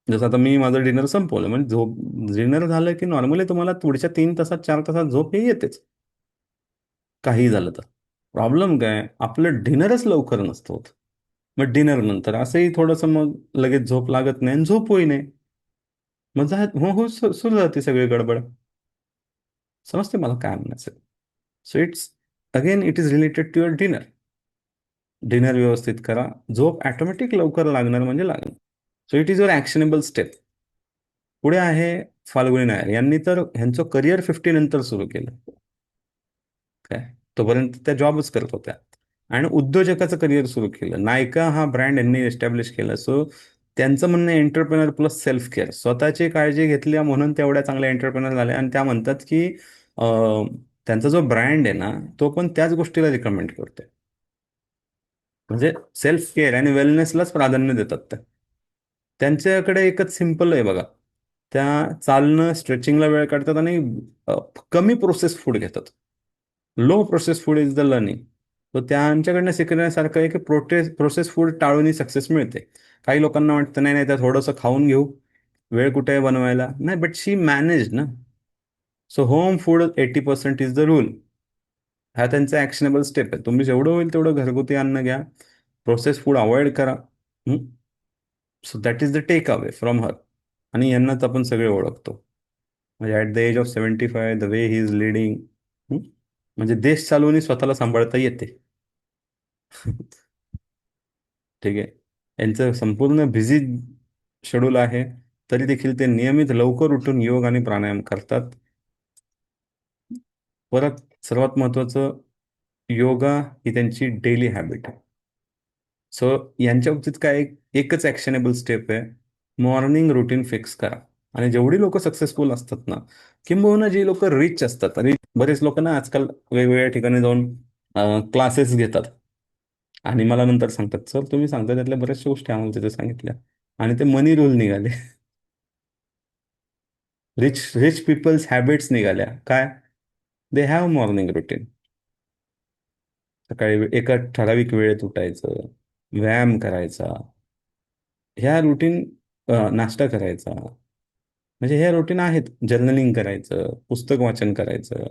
जसं आता मी माझं डिनर संपवलं म्हणजे झोप, डिनर झालं की नॉर्मली तुम्हाला पुढच्या 3 तासात 4 तासात झोप ही येतेच. काही झालं तर. प्रॉब्लेम काय, आपलं डिनरच लवकर नसतं होत. मग डिनर नंतर असंही थोडंसं मग लगेच झोप लागत नाही आणि झोप होई नाही. मग हो हो सुरू जाते सगळी गडबड. समजते मला काय म्हणायचं. So it's again it is related to your dinner. Dinner व्यवस्थित करा. झोप ऑटोमॅटिक लवकर लागणार म्हणजे लागणार. So it is your actionable step. पुढे आहे फाल्गुनी नायर. यांनी तर ह्यांचं करिअर 50 नंतर सुरू केलं. काय, तोपर्यंत त्या जॉबच करत होत्या. आणि उद्योजकाचं करिअर सुरू केलं. नायका हा ब्रँड यांनी एस्टॅब्लिश केला. सो त्यांचं म्हणणं एंटरप्रेनर प्लस सेल्फ केअर. स्वतःची काळजी घेतली म्हणून तेवढ्या चांगल्या एंटरप्रेनर झाल्या आणि त्या म्हणतात की त्यांचा जो ब्रँड आहे ना, तो पण त्याच गोष्टीला रिकमेंड करतोय. म्हणजे सेल्फ केअर आणि वेलनेसलाच प्राधान्य देतात त्या. त्यांच्याकडे एकच सिम्पल आहे बघा. त्या चालणं, स्ट्रेचिंगला वेळ काढतात आणि अ, कमी प्रोसेस फूड घेतात. Low process food is the learning. तर त्यांच्याकडनं शिकण्यासारखं आहे की प्रोसेस फूड टाळूनही सक्सेस मिळते. काही लोकांना वाटतं नाही नाही, त्या थोडंसं खाऊन घेऊ, वेळ कुठे आहे बनवायला, नाही, बट शी मॅनेज ना. So home food 80% is the rule. हा त्यांचा ऍक्शनेबल स्टेप आहे. तुम्ही जेवढं होईल तेवढं घरगुती अन्न घ्या. प्रोसेस फूड अवॉइड करा. So that is the take away from her. आणि यांनाच आपण सगळे ओळखतो. म्हणजे at the age of 75 the way he is leading. म्हणजे देश चालवून स्वतःला सांभाळता येते. ठीक आहे. यांचं संपूर्ण बिझी शेड्यूल आहे. तरी देखील ते नियमित लवकर उठून योग आणि प्राणायाम करतात. परत सर्वात महत्वाचं, योगा ही त्यांची डेली हॅबिट आहे. सो यांच्या बाबतीत काय एकच ॲक्शनेबल स्टेप आहे. मॉर्निंग रुटीन फिक्स करा. आणि जेवढी लोक सक्सेसफुल असतात ना, किंबहुना जी लोक रिच असतात, आणि बरेच लोक ना आजकाल वेगवेगळ्या ठिकाणी जाऊन क्लासेस घेतात आणि मला नंतर सांगतात, सर तुम्ही सांगता त्यातल्या बऱ्याचशा गोष्टी आम्हाला तिथे सांगितल्या. आणि ते मनी रूल निघाले. रिच रिच पीपल्स हॅबिट्स निघाल्या काय. They have morning routine. सकाळी एका ठराविक वेळेत उठायचं, व्यायाम करायचा, ह्या रुटीन, नाश्ता करायचा, म्हणजे ह्या रुटीन आहेत. जर्नलिंग करायचं, पुस्तक वाचन करायचं.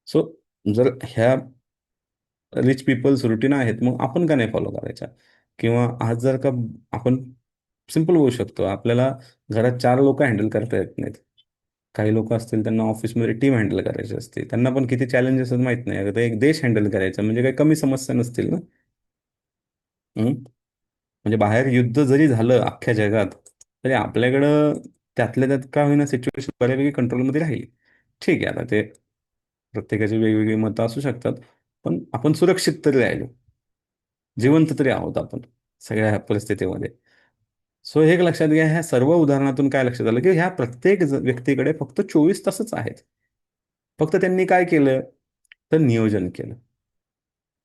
सो जर ह्या रिच पीपल्स रुटीन आहेत, मग आपण का नाही फॉलो करायच्या? किंवा आज जर का आपण सिम्पल होऊ शकतो, आपल्याला घरात 4 लोक हँडल करता येत नाहीत. काही लोक असतील त्यांना ऑफिसमध्ये टीम हँडल करायची असते, त्यांना पण किती चॅलेंजेस आहेत माहित नाही. आता एक देश हँडल करायचा म्हणजे काही कमी समस्या नसतील ना. हम्म? म्हणजे बाहेर युद्ध जरी झालं अख्ख्या जगात, तरी आपल्याकडं त्यातल्या त्यात का होईना सिच्युएशन बऱ्यापैकी कंट्रोलमध्ये राहील. ठीक आहे, आता ते प्रत्येकाची वेगवेगळी मतं असू शकतात, पण आपण सुरक्षित तरी राहिलो, जिवंत तरी आहोत आपण सगळ्या ह्या परिस्थितीमध्ये. सो हे एक लक्षात घ्या, ह्या सर्व उदाहरणातून काय लक्षात आलं की ह्या प्रत्येक व्यक्तीकडे फक्त 24 तासच आहेत. फक्त त्यांनी काय केलं, तर नियोजन केलं.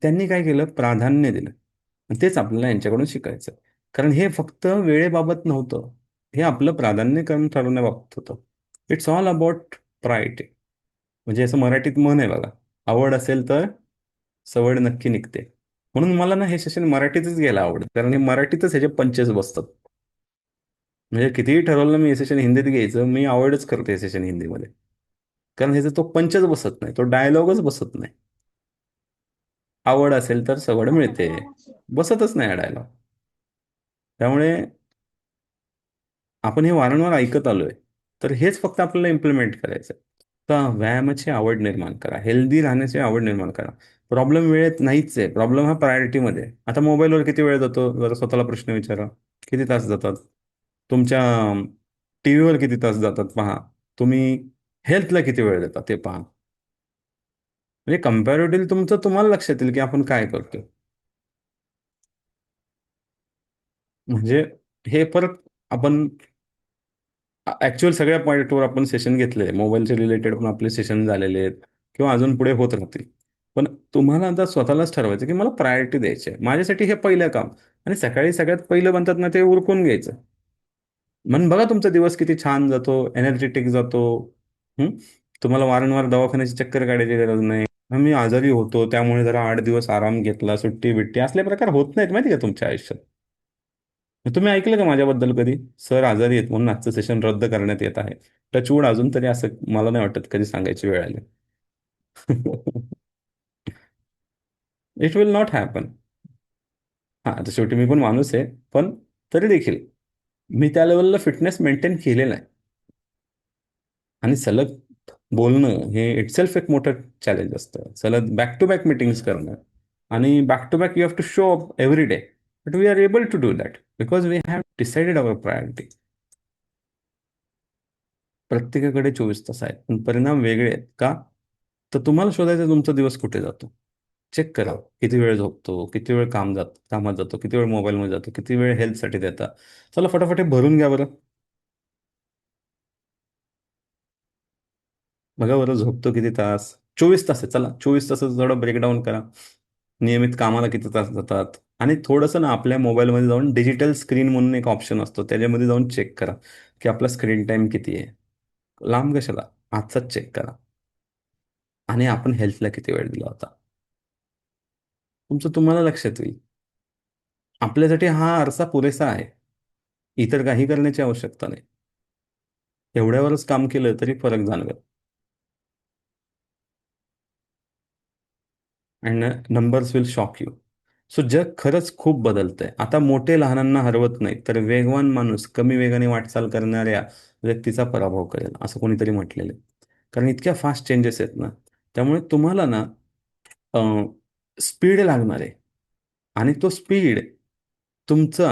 त्यांनी काय केलं, प्राधान्य दिलं. आणि तेच आपल्याला यांच्याकडून शिकायचं. कारण हे फक्त वेळेबाबत नव्हतं, हे आपलं प्राधान्यक्रम ठरवण्याबाबत होतं. It's all about priority. म्हणजे असं मराठीत म्हण आहे बघा, आवड असेल तर सवड नक्की निघते. म्हणून मला ना हे सेशन मराठीतच घ्यायला आवडतं, कारण हे मराठीतच ह्याचे पंचेस बसतात. म्हणजे कितीही ठरवलं मी हे सेशन हिंदीत घ्यायचं, मी अवॉइडच करतो हे सेशन हिंदीमध्ये. कारण ह्याचा तो पंचच बसत नाही, तो डायलॉगच बसत नाही. आवड असेल तर सवड मिळते, बसतच नाही डायलॉग. त्यामुळे आपण हे वारंवार ऐकत आलोय, तर हेच फक्त आपल्याला इम्प्लिमेंट करायचं. तर व्यायामाची आवड निर्माण करा, हेल्दी राहण्याची आवड निर्माण करा. प्रॉब्लेम वेळेत नाहीच आहे, प्रॉब्लेम हा प्रायोरिटीमध्ये आहे. आता मोबाईलवर किती वेळ जातो जरा स्वतःला प्रश्न विचारा. किती तास जातात? तुमच्या टीव्हीवर किती तास जातात पहा. तुम्ही हेल्थला किती वेळ देता ते पहा. म्हणजे कम्पॅरेटिव्हली तुमचं तुम्हाला लक्षात येईल की आपण काय करतो. म्हणजे हे परत आपण ऍक्च्युअल सगळ्या पॉईंटवर आपण सेशन घेतले, मोबाईलचे रिलेटेड पण आपले सेशन झालेले आहेत. किंवा अजून पुढे होत राहतील. पण तुम्हाला आता स्वतःलाच ठरवायचं की मला प्रायोरिटी द्यायची आहे, माझ्यासाठी हे पहिलं काम. आणि सकाळी सगळ्यात पहिलं म्हणतात ना, ते उरकून घ्यायचं. मग बघा तुमचा दिवस किती छान जातो, एनर्जेटिक जातो. हं? तुम्हाला वारंवार दवाखान्याची चक्कर काढायची गरज नाही. मी आजारी होतो त्यामुळे जरा 8 दिवस आराम घेतला, सुट्टी बिट्टी असले प्रकार होत नाहीत माहिती का तुमच्या आयुष्यात. तुम्ही ऐकलं का माझ्याबद्दल कधी, सर आजारी आहेत म्हणून आजचं सेशन रद्द करण्यात येत आहे? टचवूड अजून तरी असं मला नाही वाटत कधी सांगायची वेळ आली. It will not happen. हा, आता शेवटी मी पण माणूस आहे. पण तरी देखील मी त्या लेवलला फिटनेस मेंटेन केलेला आहे. आणि सलग बोलणं हे इटसेल्फ एक मोठं चॅलेंज असतं. सलग बॅक टू बॅक मीटिंग्स करणं आणि back to back you have to show up every day. But we are able to do that because we have decided our priority. प्रत्येकाकडे 24 तास आहेत पण परिणाम वेगळे आहेत का? तर तुम्हाला शोधायचं तुमचा दिवस कुठे जातो. चेक करा. किती वेळ झोपतो, किती वेळ कामात जातो, किती वेळ मोबाईलमध्ये जातो, किती वेळ हेल्थसाठी देता. चला फटाफट हे भरून घ्या बरं. बघा बरं, झोपतो किती तास? 24 तास आहे. चला 24 तासाचं थोडं ब्रेकडाऊन करा. नियमित कामाला किती तास जातात आणि थोडंसं ना आपल्या मोबाईलमध्ये जाऊन डिजिटल स्क्रीन म्हणून एक ऑप्शन असतो, त्याच्यामध्ये जाऊन चेक करा की आपला स्क्रीन टाइम किती आहे. लांब कशाला, आजचाच चेक करा. आणि आपण हेल्थला किती वेळ दिला होता. तुमचं तुम्हाला लक्षात येईल. आपल्यासाठी हा आरसा पुरेसा आहे. इतर काही करण्याची आवश्यकता नाही. एवढ्यावरच काम केलं तरी फरक जाणवेल. And numbers will shock you. So जग खरंच खूप बदलतंय. आता मोठे लहानांना हरवत नाही, तर वेगवान माणूस कमी वेगाने वाटचाल करणाऱ्या व्यक्तीचा पराभव करेल, असं कोणीतरी म्हटलेलं आहे. कारण इतक्या फास्ट चेंजेस आहेत ना. त्यामुळे तुम्हाला ना स्पीड लागणार आहे. आणि तो स्पीड तुमचा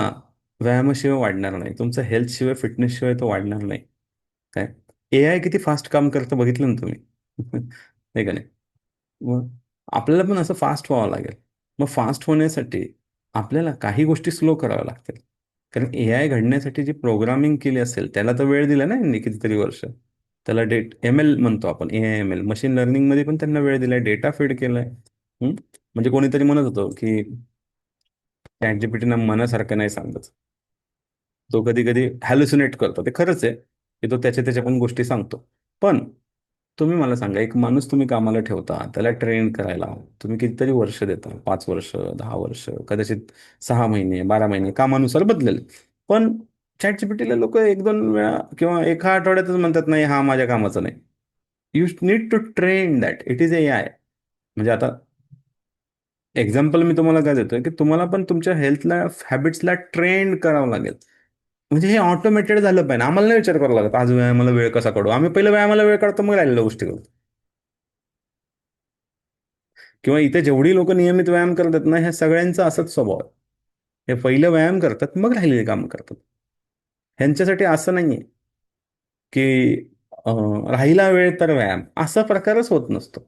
व्यायामाशिवाय वाढणार नाही, तुमचा हेल्थशिवाय फिटनेसशिवाय तो वाढणार नाही. काय, ए आय किती फास्ट काम करतं बघितलं ना तुम्ही? नाही का नाही? मग आपल्याला पण असं फास्ट व्हावं लागेल. मग फास्ट होण्यासाठी आपल्याला काही गोष्टी स्लो कराव्या लागतील. कारण ए आय घडण्यासाठी जी प्रोग्रामिंग केली असेल त्याला तर वेळ दिला ना यांनी कितीतरी वर्ष. त्याला एम एल म्हणतो आपण, ए आय एम एल, मशीन लर्निंगमध्ये पण त्यांना वेळ दिलाय, डेटा फीड केलाय. म्हणजे कोणीतरी म्हणत होतं की चॅट जीपीटीना मनासारखं नाही सांगत. तो कधी कधी हॅल्युसिनेट करतो, ते खरंच आहे की तो त्याच्या त्याच्या पण गोष्टी सांगतो. पण तुम्ही मला सांगा, एक माणूस तुम्ही कामाला ठेवता, त्याला ट्रेन करायला तुम्ही कितीतरी वर्ष देता, 5 वर्ष, 10 वर्ष, कदाचित 6 महिने, 12 महिने, कामानुसार बदलेल. पण चॅट जीपीटीला लोक 1-2 वेळा किंवा एका आठवड्यातच म्हणतात नाही हा माझ्या कामाचा नाही. You need to train that, it is A I. म्हणजे आता एक्झाम्पल मी तुम्हाला काय देतोय की तुम्हाला पण तुमच्या हेल्थला, हॅबिट्सला ट्रेन करावं लागेल. म्हणजे हे ऑटोमेटेड झालं पाहिजे, आम्हाला नाही विचार करावा लागत आज व्यायामाला वेळ कसा काढू. आम्ही पहिलं व्यायामाला वेळ काढतो मग राहिलेल्या गोष्टी करतो. किंवा इथे जेवढी लोक नियमित व्यायाम करतात ना, ह्या सगळ्यांचा असाच स्वभाव आहे. हे पहिलं व्यायाम करतात मग राहिलेली कामं करतात. ह्यांच्यासाठी असं नाहीये की राहिला वेळ तर व्यायाम, असा प्रकारच होत नसतो.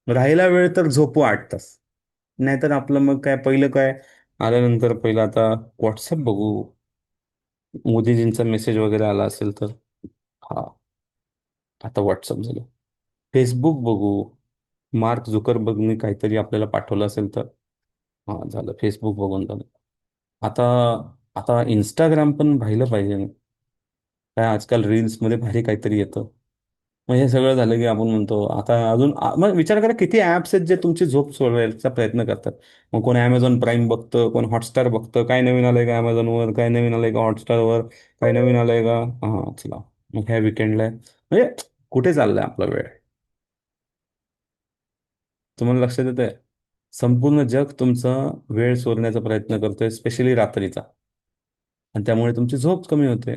राहिला वेळ तर झोपू 8 तास. नाहीतर आपलं मग काय, पहिलं काय आल्यानंतर पहिलं आता व्हॉट्सअप बघू, मोदीजींचा मेसेज वगैरे आला असेल तर. हा, आता व्हॉट्सअप झालं. फेसबुक बघू, मार्क झुकरबर्गनी काहीतरी आपल्याला पाठवलं असेल तर. हा, झालं फेसबुक बघून झालं. आता आता इंस्टाग्राम पण पाहिलं पाहिजे ना. काय आजकाल रील्समध्ये भारी काहीतरी येतं. मग हे सगळं झालं की आपण म्हणतो आता अजून मग विचार करा किती ऍप्स आहेत जे तुमची झोप सोडवायचा प्रयत्न करतात. मग कोण अमेझॉन प्राईम बघतं, कोण हॉटस्टार बघतं, काय नवीन आलंय का अमेझॉनवर, काय नवीन आलंय का हॉटस्टारवर, काय नवीन आलंय का. हां चला, मग ह्या विकेंडला म्हणजे कुठे चाललाय आपला वेळ? तुम्हाला लक्षात येत आहे? संपूर्ण जग तुमचा वेळ चोरण्याचा प्रयत्न करतोय, स्पेशली रात्रीचा. आणि त्यामुळे तुमची झोप कमी होते.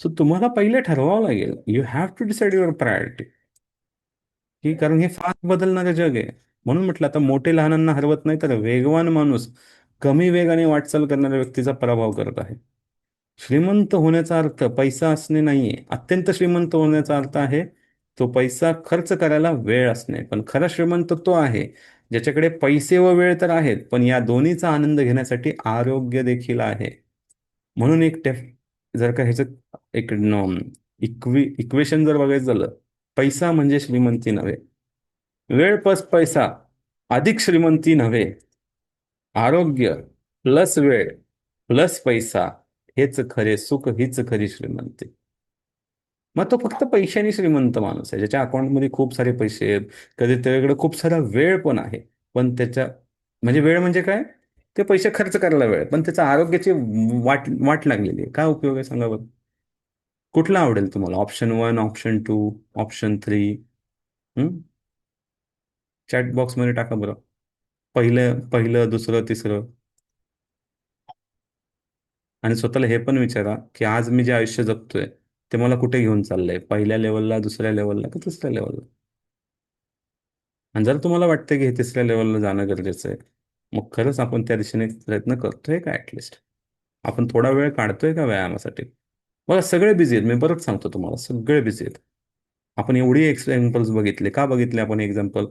सो तुम्हाला पहिले ठरवावं लागेल, you have to decide your priority. की कारण हे फास्ट बदलणारे जग आहे. म्हणून म्हटलं आता मोठे लहानांना हरवत नाही, तर वेगवान माणूस कमी वेगाने वाटचाल करणाऱ्या व्यक्तीचा पराभव करत आहे. श्रीमंत होण्याचा अर्थ पैसा असणे नाहीये. अत्यंत श्रीमंत होण्याचा अर्थ आहे तो पैसा खर्च करायला वेळ असणे. पण खरा श्रीमंत तो आहे ज्याच्याकडे पैसे व वेळ तर आहेत, पण या दोन्हीचा आनंद घेण्यासाठी आरोग्य देखील आहे. म्हणून जर का ह्याचं एक इक्वेशन जर बघायचं झालं, पैसा म्हणजे श्रीमंती नव्हे. वेळ प्लस पैसा अधिक श्रीमंती नव्हे. आरोग्य प्लस वेळ प्लस पैसा हेच खरे सुख, हीच खरी श्रीमंती. मग तो फक्त पैशाने श्रीमंत माणूस आहे, ज्याच्या अकाउंटमध्ये खूप सारे पैसे आहेत. कधी त्याच्याकडे खूप सारा वेळ पण आहे. पण त्याच्या म्हणजे वेळ म्हणजे काय? ते पैसे खर्च करायला वेळ, पण त्याच्या आरोग्याची वाट वाट लागलेली आहे. काय उपयोग आहे सांगा बरं? कुठला आवडेल तुम्हाला? Option one, option two, option three? Chat बॉक्समध्ये टाका बरं. पहिलं पहिलं, दुसरं, तिसरं. आणि स्वतःला हे पण विचारा की आज मी जे आयुष्य जगतोय ते मला कुठे घेऊन चाललंय, पहिल्या लेवलला, दुसऱ्या लेवलला की तिसऱ्या लेवलला? आणि जर तुम्हाला वाटतं की हे तिसऱ्या लेवलला जाणं गरजेचं आहे, मग खरंच आपण त्या दिशेने प्रयत्न करतोय का ऍटलिस्ट? आपण थोडा वेळ काढतोय का व्यायामासाठी? बघा, सगळे बिझी आहेत. मी परत सांगतो तुम्हाला, सगळे बिझी आहेत. आपण एवढी एक्झाम्पल्स बघितले. का बघितले आपण एक्झाम्पल?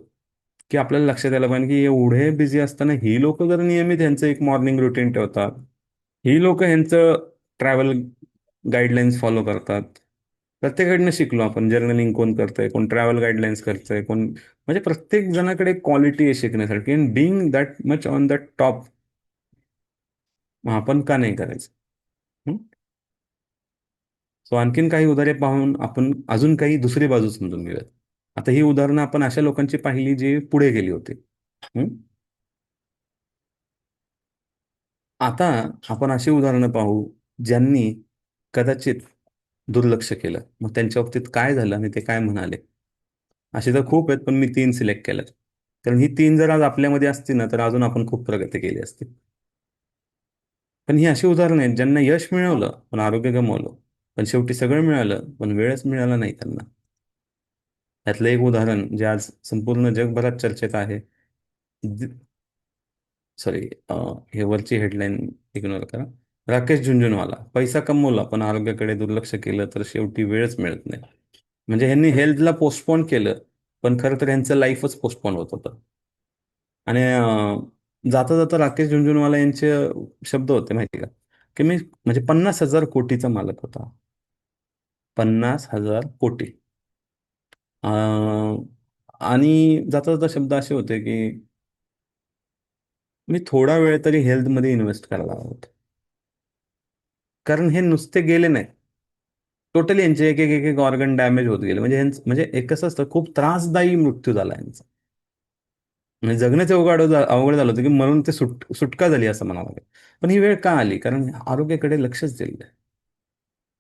की आपल्याला लक्षात यायला पाहिजे की एवढे बिझी असताना ही लोक जर नियमित यांचं एक मॉर्निंग रुटीन ठेवतात, ही लोक ह्यांचं ट्रॅव्हल गाईडलाईन्स फॉलो करतात. प्रत्येकाकडनं शिकलो आपण. जर्नलिंग कोण करतंय, कोण ट्रॅव्हल गाईडलाईन्स करतंय, कोण म्हणजे प्रत्येक जणाकडे क्वालिटी आहे शिकण्यासाठी. And being that much on the top, मग आपण का नाही करायचं? सो आणखीन काही उदाहरे पाहून आपण अजून काही दुसरी बाजू समजून घेऊयात. आता ही उदाहरणं आपण अशा लोकांची पाहिली जे पुढे गेली होती. हं? आता आपण अशी उदाहरणं पाहू ज्यांनी कदाचित दुर्लक्ष केलं. मग त्यांच्या बाबतीत काय झालं आणि ते काय म्हणाले? असे तर खूप आहेत, पण मी तीन सिलेक्ट केल्यात. कारण ही तीन जर आज आपल्यामध्ये असती ना, तर अजून आपण खूप प्रगती केली असती. पण ही अशी उदाहरणं आहेत ज्यांना यश मिळवलं पण आरोग्य गमावलं. पण शेवटी सगळं मिळालं पण वेळच मिळाला नाही त्यांना. त्यातलं एक उदाहरण जे आज संपूर्ण जगभरात चर्चेत आहे. सॉरी, हे वरची हेडलाईन इग्नोर करा. राकेश झुंझुनवाला पैसा कमवला पण आरोग्याकडे दुर्लक्ष केलं तर शेवटी वेळच मिळत नाही. म्हणजे ह्यांनी हेल्थला पोस्टपोन केलं, पण खरं तर ह्यांचं लाईफच पोस्टपोन होत होतं. आणि जाता जाता राकेश झुंझुनवाला यांचे शब्द होते माहिती का, की मी म्हणजे 50,000 कोटीचा मालक होता. 50,000 कोटी. अं, आणि जाता जाता शब्द असे होते की मी थोडा वेळ तरी हेल्थमध्ये इन्व्हेस्ट करायला हवं होतं. कारण हे नुसते गेले नाही, टोटली यांचे एक एक एक एक ऑर्गन डॅमेज होत गेले. म्हणजे म्हणजे एक कसं असतं, खूप त्रासदायी मृत्यू झाला यांचा. म्हणजे जगणंच अवघड अवघड झालं होतं की मरून ते सुटका झाली असं म्हणावं लागेल. पण ही वेळ का आली? कारण आरोग्याकडे लक्षच दिलं नाही.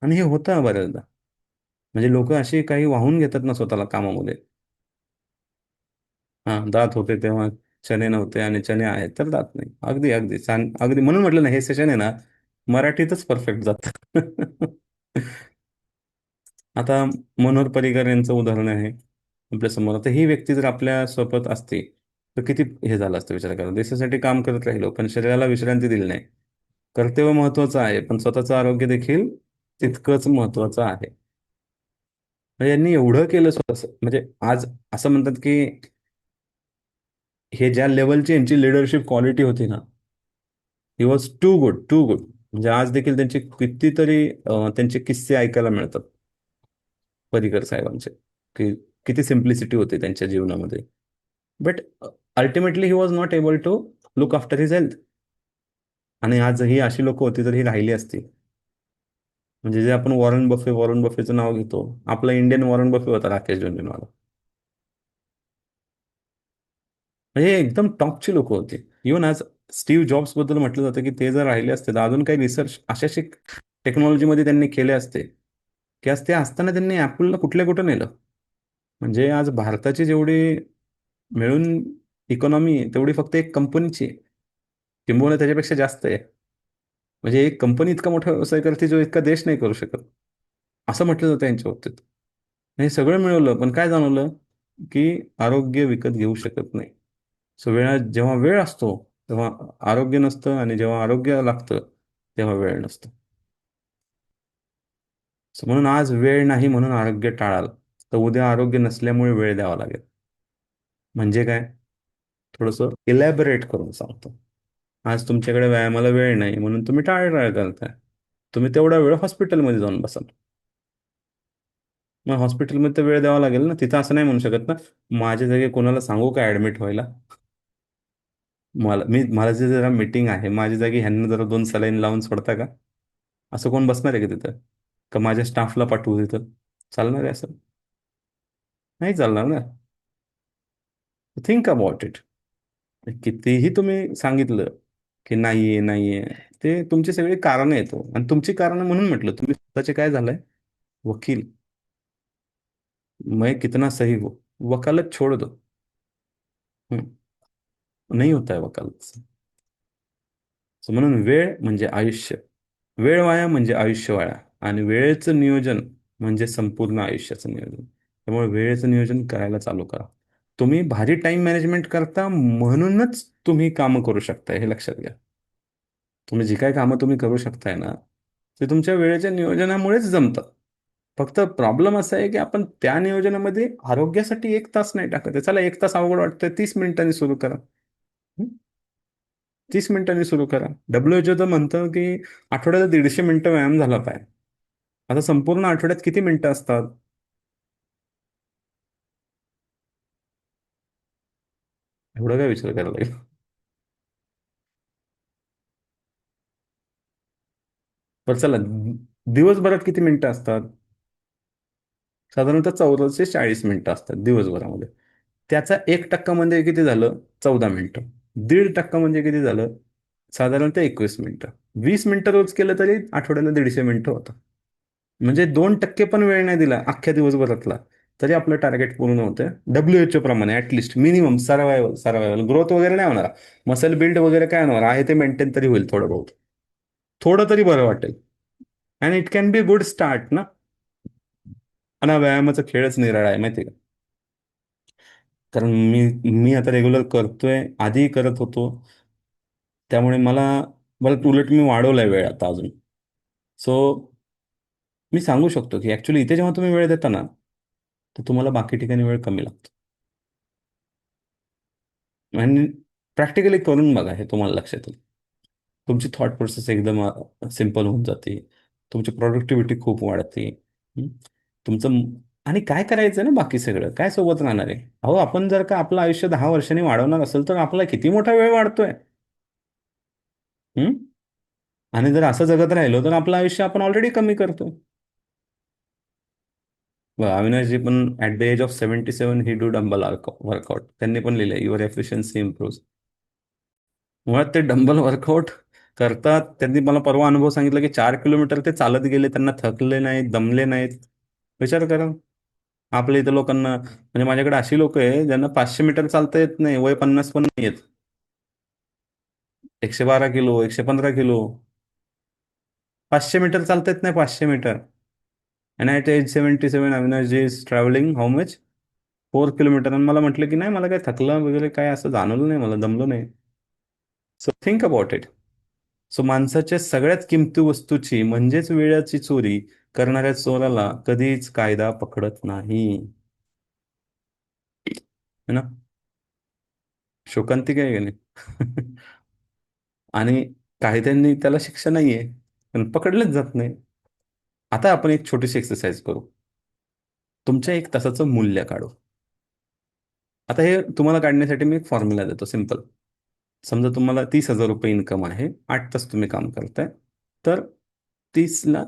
आणि हे होतं बऱ्याचदा. म्हणजे लोक अशी काही वाहून घेतात ना स्वतःला कामामध्ये. हा, दात होते तेव्हा चणे नव्हते आणि चणे आहेत तर दात नाही. अगदी अगदी छान, अगदी म्हणून म्हटलं ना, हे सेशन आहे ना मराठीतच परफेक्ट जातं. आता मनोहर पर्रीकर यांचं उदाहरण आहे आपल्या समोर. आता ही व्यक्ती जर आपल्या सोबत असती तर किती हे झालं असतं विचार करा. देशासाठी काम करत राहिलो पण शरीराला विश्रांती दिली नाही. कर्तव्य महत्वाचं आहे पण स्वतःचं आरोग्य देखील तितकंच महत्वाचं आहे. म्हणजे यांनी एवढं केलं स्वतः, म्हणजे आज असं म्हणतात की हे ज्या लेवलची यांची लिडरशिप क्वालिटी होती ना, he was too good, too good. म्हणजे आज देखील त्यांचे कितीतरी त्यांचे किस्से ऐकायला मिळतात पर्रिकर साहेबांचे, की किती सिम्प्लिसिटी होती त्यांच्या जीवनामध्ये. But ultimately he was not able to look after his health. आणि आज ही अशी लोक होती तर ही राहिली असती. म्हणजे जे आपण वॉरन बफेचं नाव घेतो, आपला इंडियन वॉरन बफे होता राकेश झुंझुनवाला. म्हणजे एकदम टॉपची लोक होती. इव्हन आज स्टीव्ह जॉब्स बद्दल म्हटलं जातं की ते जर राहिले असते तर अजून काही रिसर्च अशाशी टेक्नॉलॉजीमध्ये त्यांनी केले असते की आज ते असताना त्यांनी ॲपलला कुठल्या कुठं नेलं. म्हणजे आज भारताची जेवढी मिळून इकॉनॉमी आहे तेवढी फक्त एक कंपनीची आहे. किंबहुना त्याच्यापेक्षा जास्त आहे. म्हणजे एक कंपनी इतका मोठा व्यवसाय करते जो इतका देश नाही करू शकत, असं म्हटलं जातं यांच्या बाबतीत. हे सगळं मिळवलं पण काय जाणवलं की आरोग्य विकत घेऊ शकत नाही. सो जेव्हा वेळ असतो तेव्हा आरोग्य नसतं आणि जेव्हा आरोग्य लागतं तेव्हा वेळ नसतं. So म्हणून आज वेळ नाही म्हणून आरोग्य टाळाल तर उद्या आरोग्य नसल्यामुळे वेळ द्यावा लागेल. म्हणजे काय? थोडंसं इलॅबोरेट करून सांगतो. आज तुमच्याकडे व्यायामाला वेळ नाही म्हणून तुम्ही टाळाटाळ करताय. तुम्ही तेवढा वेळ हॉस्पिटलमध्ये जाऊन बसाल. मग हॉस्पिटलमध्ये तर वेळ द्यावा लागेल ना. तिथं असं नाही म्हणू शकत ना, माझ्या जागी कोणाला सांगू का ऍडमिट व्हायला. मला जे जरा मीटिंग आहे, माझ्या जागी ह्यांना जरा दोन सलाईन लावून सोडता का? असं कोण बसणार आहे का तिथं? का माझ्या स्टाफला पाठवू तिथं? चालणार आहे असं? नाही चालणार ना. Think about it. कितीही तुम्ही सांगितलं की नाहीये नाहीये, ते तुमची सगळी कारणं येतो, आणि तुमची कारणं म्हणून म्हटलं तुम्ही स्वतःचे काय झालंय, वकील. मैं कितना सही हो, वकालत छोड़ दो. हम्म, नाही होत आहे वकालत से. So म्हणून वेळ म्हणजे आयुष्य. वेळ वाया म्हणजे आयुष्य वाया. आणि वेळेचं नियोजन म्हणजे संपूर्ण आयुष्याचं नियोजन. त्यामुळे वेळेचं नियोजन करायला चालू करा. तुम्ही भारी टाइम मॅनेजमेंट करता म्हणूनच तुम्ही कामं करू शकताय, हे लक्षात घ्या. तुम्ही जी काय कामं तुम्ही करू शकताय ना, ते तुमच्या वेळेच्या नियोजनामुळेच जमतं. फक्त प्रॉब्लेम असा आहे की आपण त्या नियोजनामध्ये आरोग्यासाठी 1 तास नाही टाकत आहे. चला 1 तास अवघड वाटतंय, 30 मिनिटांनी सुरू करा. हं? 30 मिनिटांनी सुरू करा. WHO तर म्हणतं की आठवड्याला 150 मिनिटं व्यायाम झाला पाहिजे. आता संपूर्ण आठवड्यात किती मिनिटं असतात? एवढं काय विचार करायला लागेल? बरं चला, दिवसभरात किती मिनिटं असतात? साधारणतः 14 ते 40 मिनिटं असतात दिवसभरामध्ये. त्याचा 1% म्हणजे किती झालं? 14 मिनिटं. 1.5% म्हणजे किती झालं? साधारणतः 21 मिनिटं. 20 मिनिटं रोज केलं तरी आठवड्याला 150 मिनिटं होतं. म्हणजे 2% पण वेळ नाही दिला अख्ख्या दिवसभरातला, तरी आपलं टार्गेट पूर्ण होतं. WHO प्रमाणे at least minimum survival survival, growth वगैरे नाही होणार. मसल बिल्ड वगैरे काय होणार आहे, ते मेंटेन तरी होईल थोडं बहुत. थोडं तरी बरं वाटेल. And it can be good start ना. आणि हा व्यायामाचा खेळच निराळा आहे, माहिती आहे का? कारण मी आता रेग्युलर करतोय, आधी करत होतो. त्यामुळे मला मला उलट मी वाढवलाय वेळ आता अजून. सो मी सांगू शकतो की ऍक्च्युली इथे जेव्हा तुम्ही वेळ देता ना, तर तुम्हाला बाकी ठिकाणी वेळ कमी लागतो. आणि प्रॅक्टिकली करून बघा, हे तुम्हाला लक्षात येईल. तुमची थॉट प्रोसेस एकदम सिम्पल होऊन जाते. तुमची प्रोडक्टिव्हिटी खूप वाढते. हं? तुमचं आणि काय करायचं ना, बाकी सगळं काय सोबत राहणार आहे? अहो, आपण जर का आपलं आयुष्य 10 वर्षांनी वाढवणार असेल तर आपला किती मोठा वेळ वाढतोय. हं? आणि जर असं जगत राहिलो तर आपलं आयुष्य आपण ऑलरेडी कमी करतो. अविनाशजी पण at the age of 77 he do dumbbell workout, त्यांनी पण लिहिलंय युअर एफिशियन्सी इम्प्रूव्ह. मुळात ते डंबल वर्कआउट करतात. त्यांनी मला परवा अनुभव सांगितला की 4 किलोमीटर ते चालत गेले, त्यांना थकले नाहीत, दमले नाहीत. विचार करा. आपल्या इथं लोकांना, म्हणजे माझ्याकडे अशी लोक आहे ज्यांना 500 मीटर चालता येत नाही, वय 50 पण नाही येत. 112 किलो, 115 किलो, 500 मीटर चालता येत नाही, 500 metre. And at age 77 Avinash ji is travelling how much? 4 kilometre. आणि मला म्हटलं की नाही, मला काय थकलं वगैरे काय असं जाणवलं नाही, मला दमलो नाही. So think about it. So माणसाच्या सगळ्यात किमती वस्तूची म्हणजेच वेळाची चोरी करणाऱ्या चोराला कधीच कायदा पकडत नाही. है ना? शोकांतिक आहे की नाही? आणि कायद्यांनी त्याला शिक्षा नाहीये, पण पकडलेच जात नाही. आता आपण एक छोटीशी एक्सरसाइज करू. तुमच्या 1 तासाचं मूल्य काढू. आता हे तुम्हाला काढण्यासाठी मी एक फॉर्म्युला देतो, सिम्पल. समजा तुम्हाला 30,000 रुपये इन्कम आहे, 8 तास तुम्ही काम करताय. तर 30ला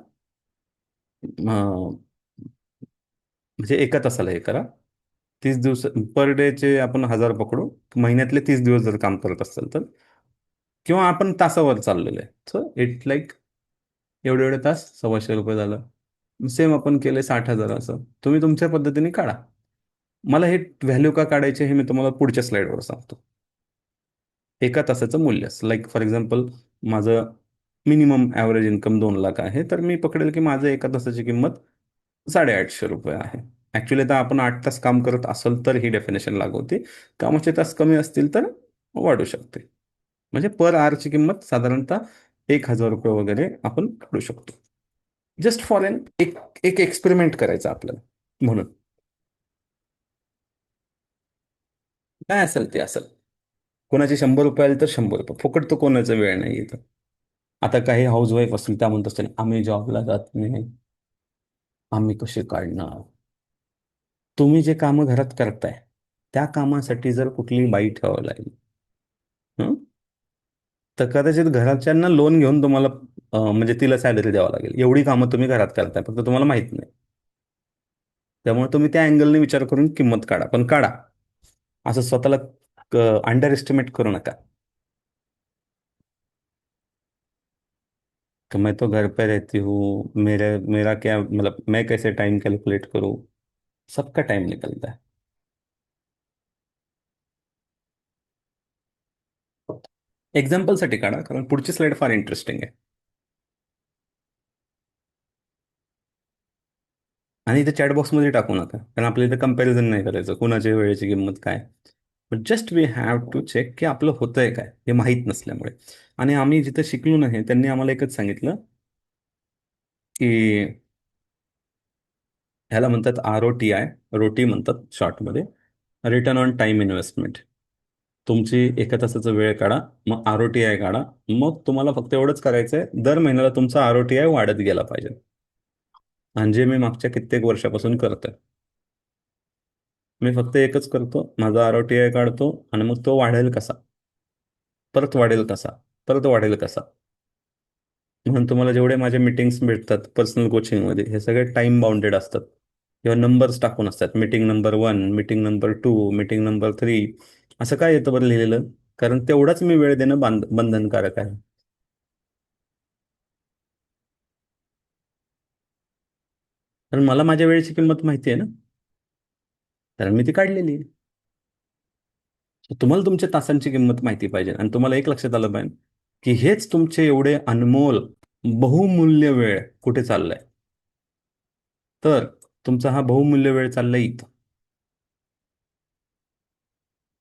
म्हणजे 1 तासाला हे करा. 30 दिवस पर डेचे आपण 1,000 पकडू. महिन्यातले 30 दिवस जर काम करत असाल तर, किंवा आपण तासावर चाललेलं आहे, सो इट लाईक एवढे एवढे तास 1,200 रुपये झालं. सेम आपण केले 60,000 असं. तुम्ही तुमच्या पद्धतीने काढा. मला हे व्हॅल्यू का काढायचे हे मी तुम्हाला पुढच्या स्लाइडवर सांगतो. 1 तासाचं मूल्य, लाईक फॉर एक्झाम्पल, माझं मिनिमम ॲव्हरेज इन्कम 2 लाख आहे, तर मी पकडेल की माझं 1 तासाची किंमत 850 रुपये आहे. ॲक्च्युली तर आपण 8 तास काम करत असेल तर ही डेफिनेशन लागू होती. कामाचे तास कमी असतील तर वाढू शकते. म्हणजे पर आवरची किंमत साधारणतः 1,000 रुपये वगैरे आपण काढू शकतो. जस्ट फॉर एक एक एक्सपेरिमेंट करायचा आपल्याला म्हणून. काय असेल ते असेल. कोणाचे 100 रुपये आले तर 100 रुपये फुकट, तो कोणाचा वेळ नाही येतं. आता काही हाऊसवाईफ असतील त्या म्हणत असतील आम्ही जॉबला जात नाही, आम्ही कसे काढणार. तुम्ही जे कामं घरात करताय त्या कामासाठी जर कुठली बाई ठेवावी लागली, हं, तर कदाचित घराच्यांना लोन घेऊन तुम्हाला म्हणजे तिला सॅलरी द्यावं लागेल. एवढी कामं तुम्ही घरात करताय, फक्त तुम्हाला माहित नाही. त्यामुळे तुम्ही त्या अँगलने विचार करून किंमत काढा, पण काढा. असं स्वतःला अंडर एस्टिमेट करू नका. कि मैं तो घर पे रहती हूँ, मेरे मेरा क्या मतलब, मैं कैसे टाइम कैलकुलेट करूँ? सबका टाइम निकलता है. एक्झाम्पलसाठी काढा, कारण पुढची स्लाइड फार इंटरेस्टिंग आहे. आणि इथे चॅट बॉक्समध्ये टाकू नका, कारण आपल्याला इथे कम्पॅरिझन नाही करायचं कुणाच्या वेळेची किंमत काय. पण just we have to check की आपलं होतंय काय हे माहीत नसल्यामुळे. आणि आम्ही जिथे शिकलो नाही त्यांनी आम्हाला एकच सांगितलं की ह्याला म्हणतात ROTI, रोटी म्हणतात शॉर्टमध्ये, रिटर्न ऑन टाइम इन्व्हेस्टमेंट. तुमची एका तासाचा वेळ काढा, मग ROTI काढा. मग तुम्हाला फक्त एवढंच करायचंय, दर महिन्याला तुमचा ROTI वाढत गेला पाहिजे. म्हणजे मी मागच्या कित्येक वर्षापासून करतोय. मी फक्त एकच करतो, माझा ROTI काढतो आणि मग तो वाढेल कसा, परत वाढेल कसा, परत वाढेल कसा. म्हणून तुम्हाला जेवढे माझे मीटिंग्स भेटतात पर्सनल कोचिंगमध्ये, हे सगळे टाइम बाउंडेड असतात किंवा नंबर्स टाकून असतात. Meeting number 1, meeting number 2, meeting number 3. असं काय येतं बरं लिहिलेलं? कारण तेवढाच मी वेळ देणं बंधनकारक आहे. कारण मला माझ्या वेळेची किंमत माहिती आहे ना, कारण मी ती काढलेली आहे. So तुम्हाला तुमच्या तासांची किंमत माहिती पाहिजे, आणि तुम्हाला एक लक्षात आलं पाहिजे की हेच तुमचे एवढे अनमोल बहुमूल्य वेळ कुठे चाललाय. तर तुमचा हा बहुमूल्य वेळ चाललाय इथं.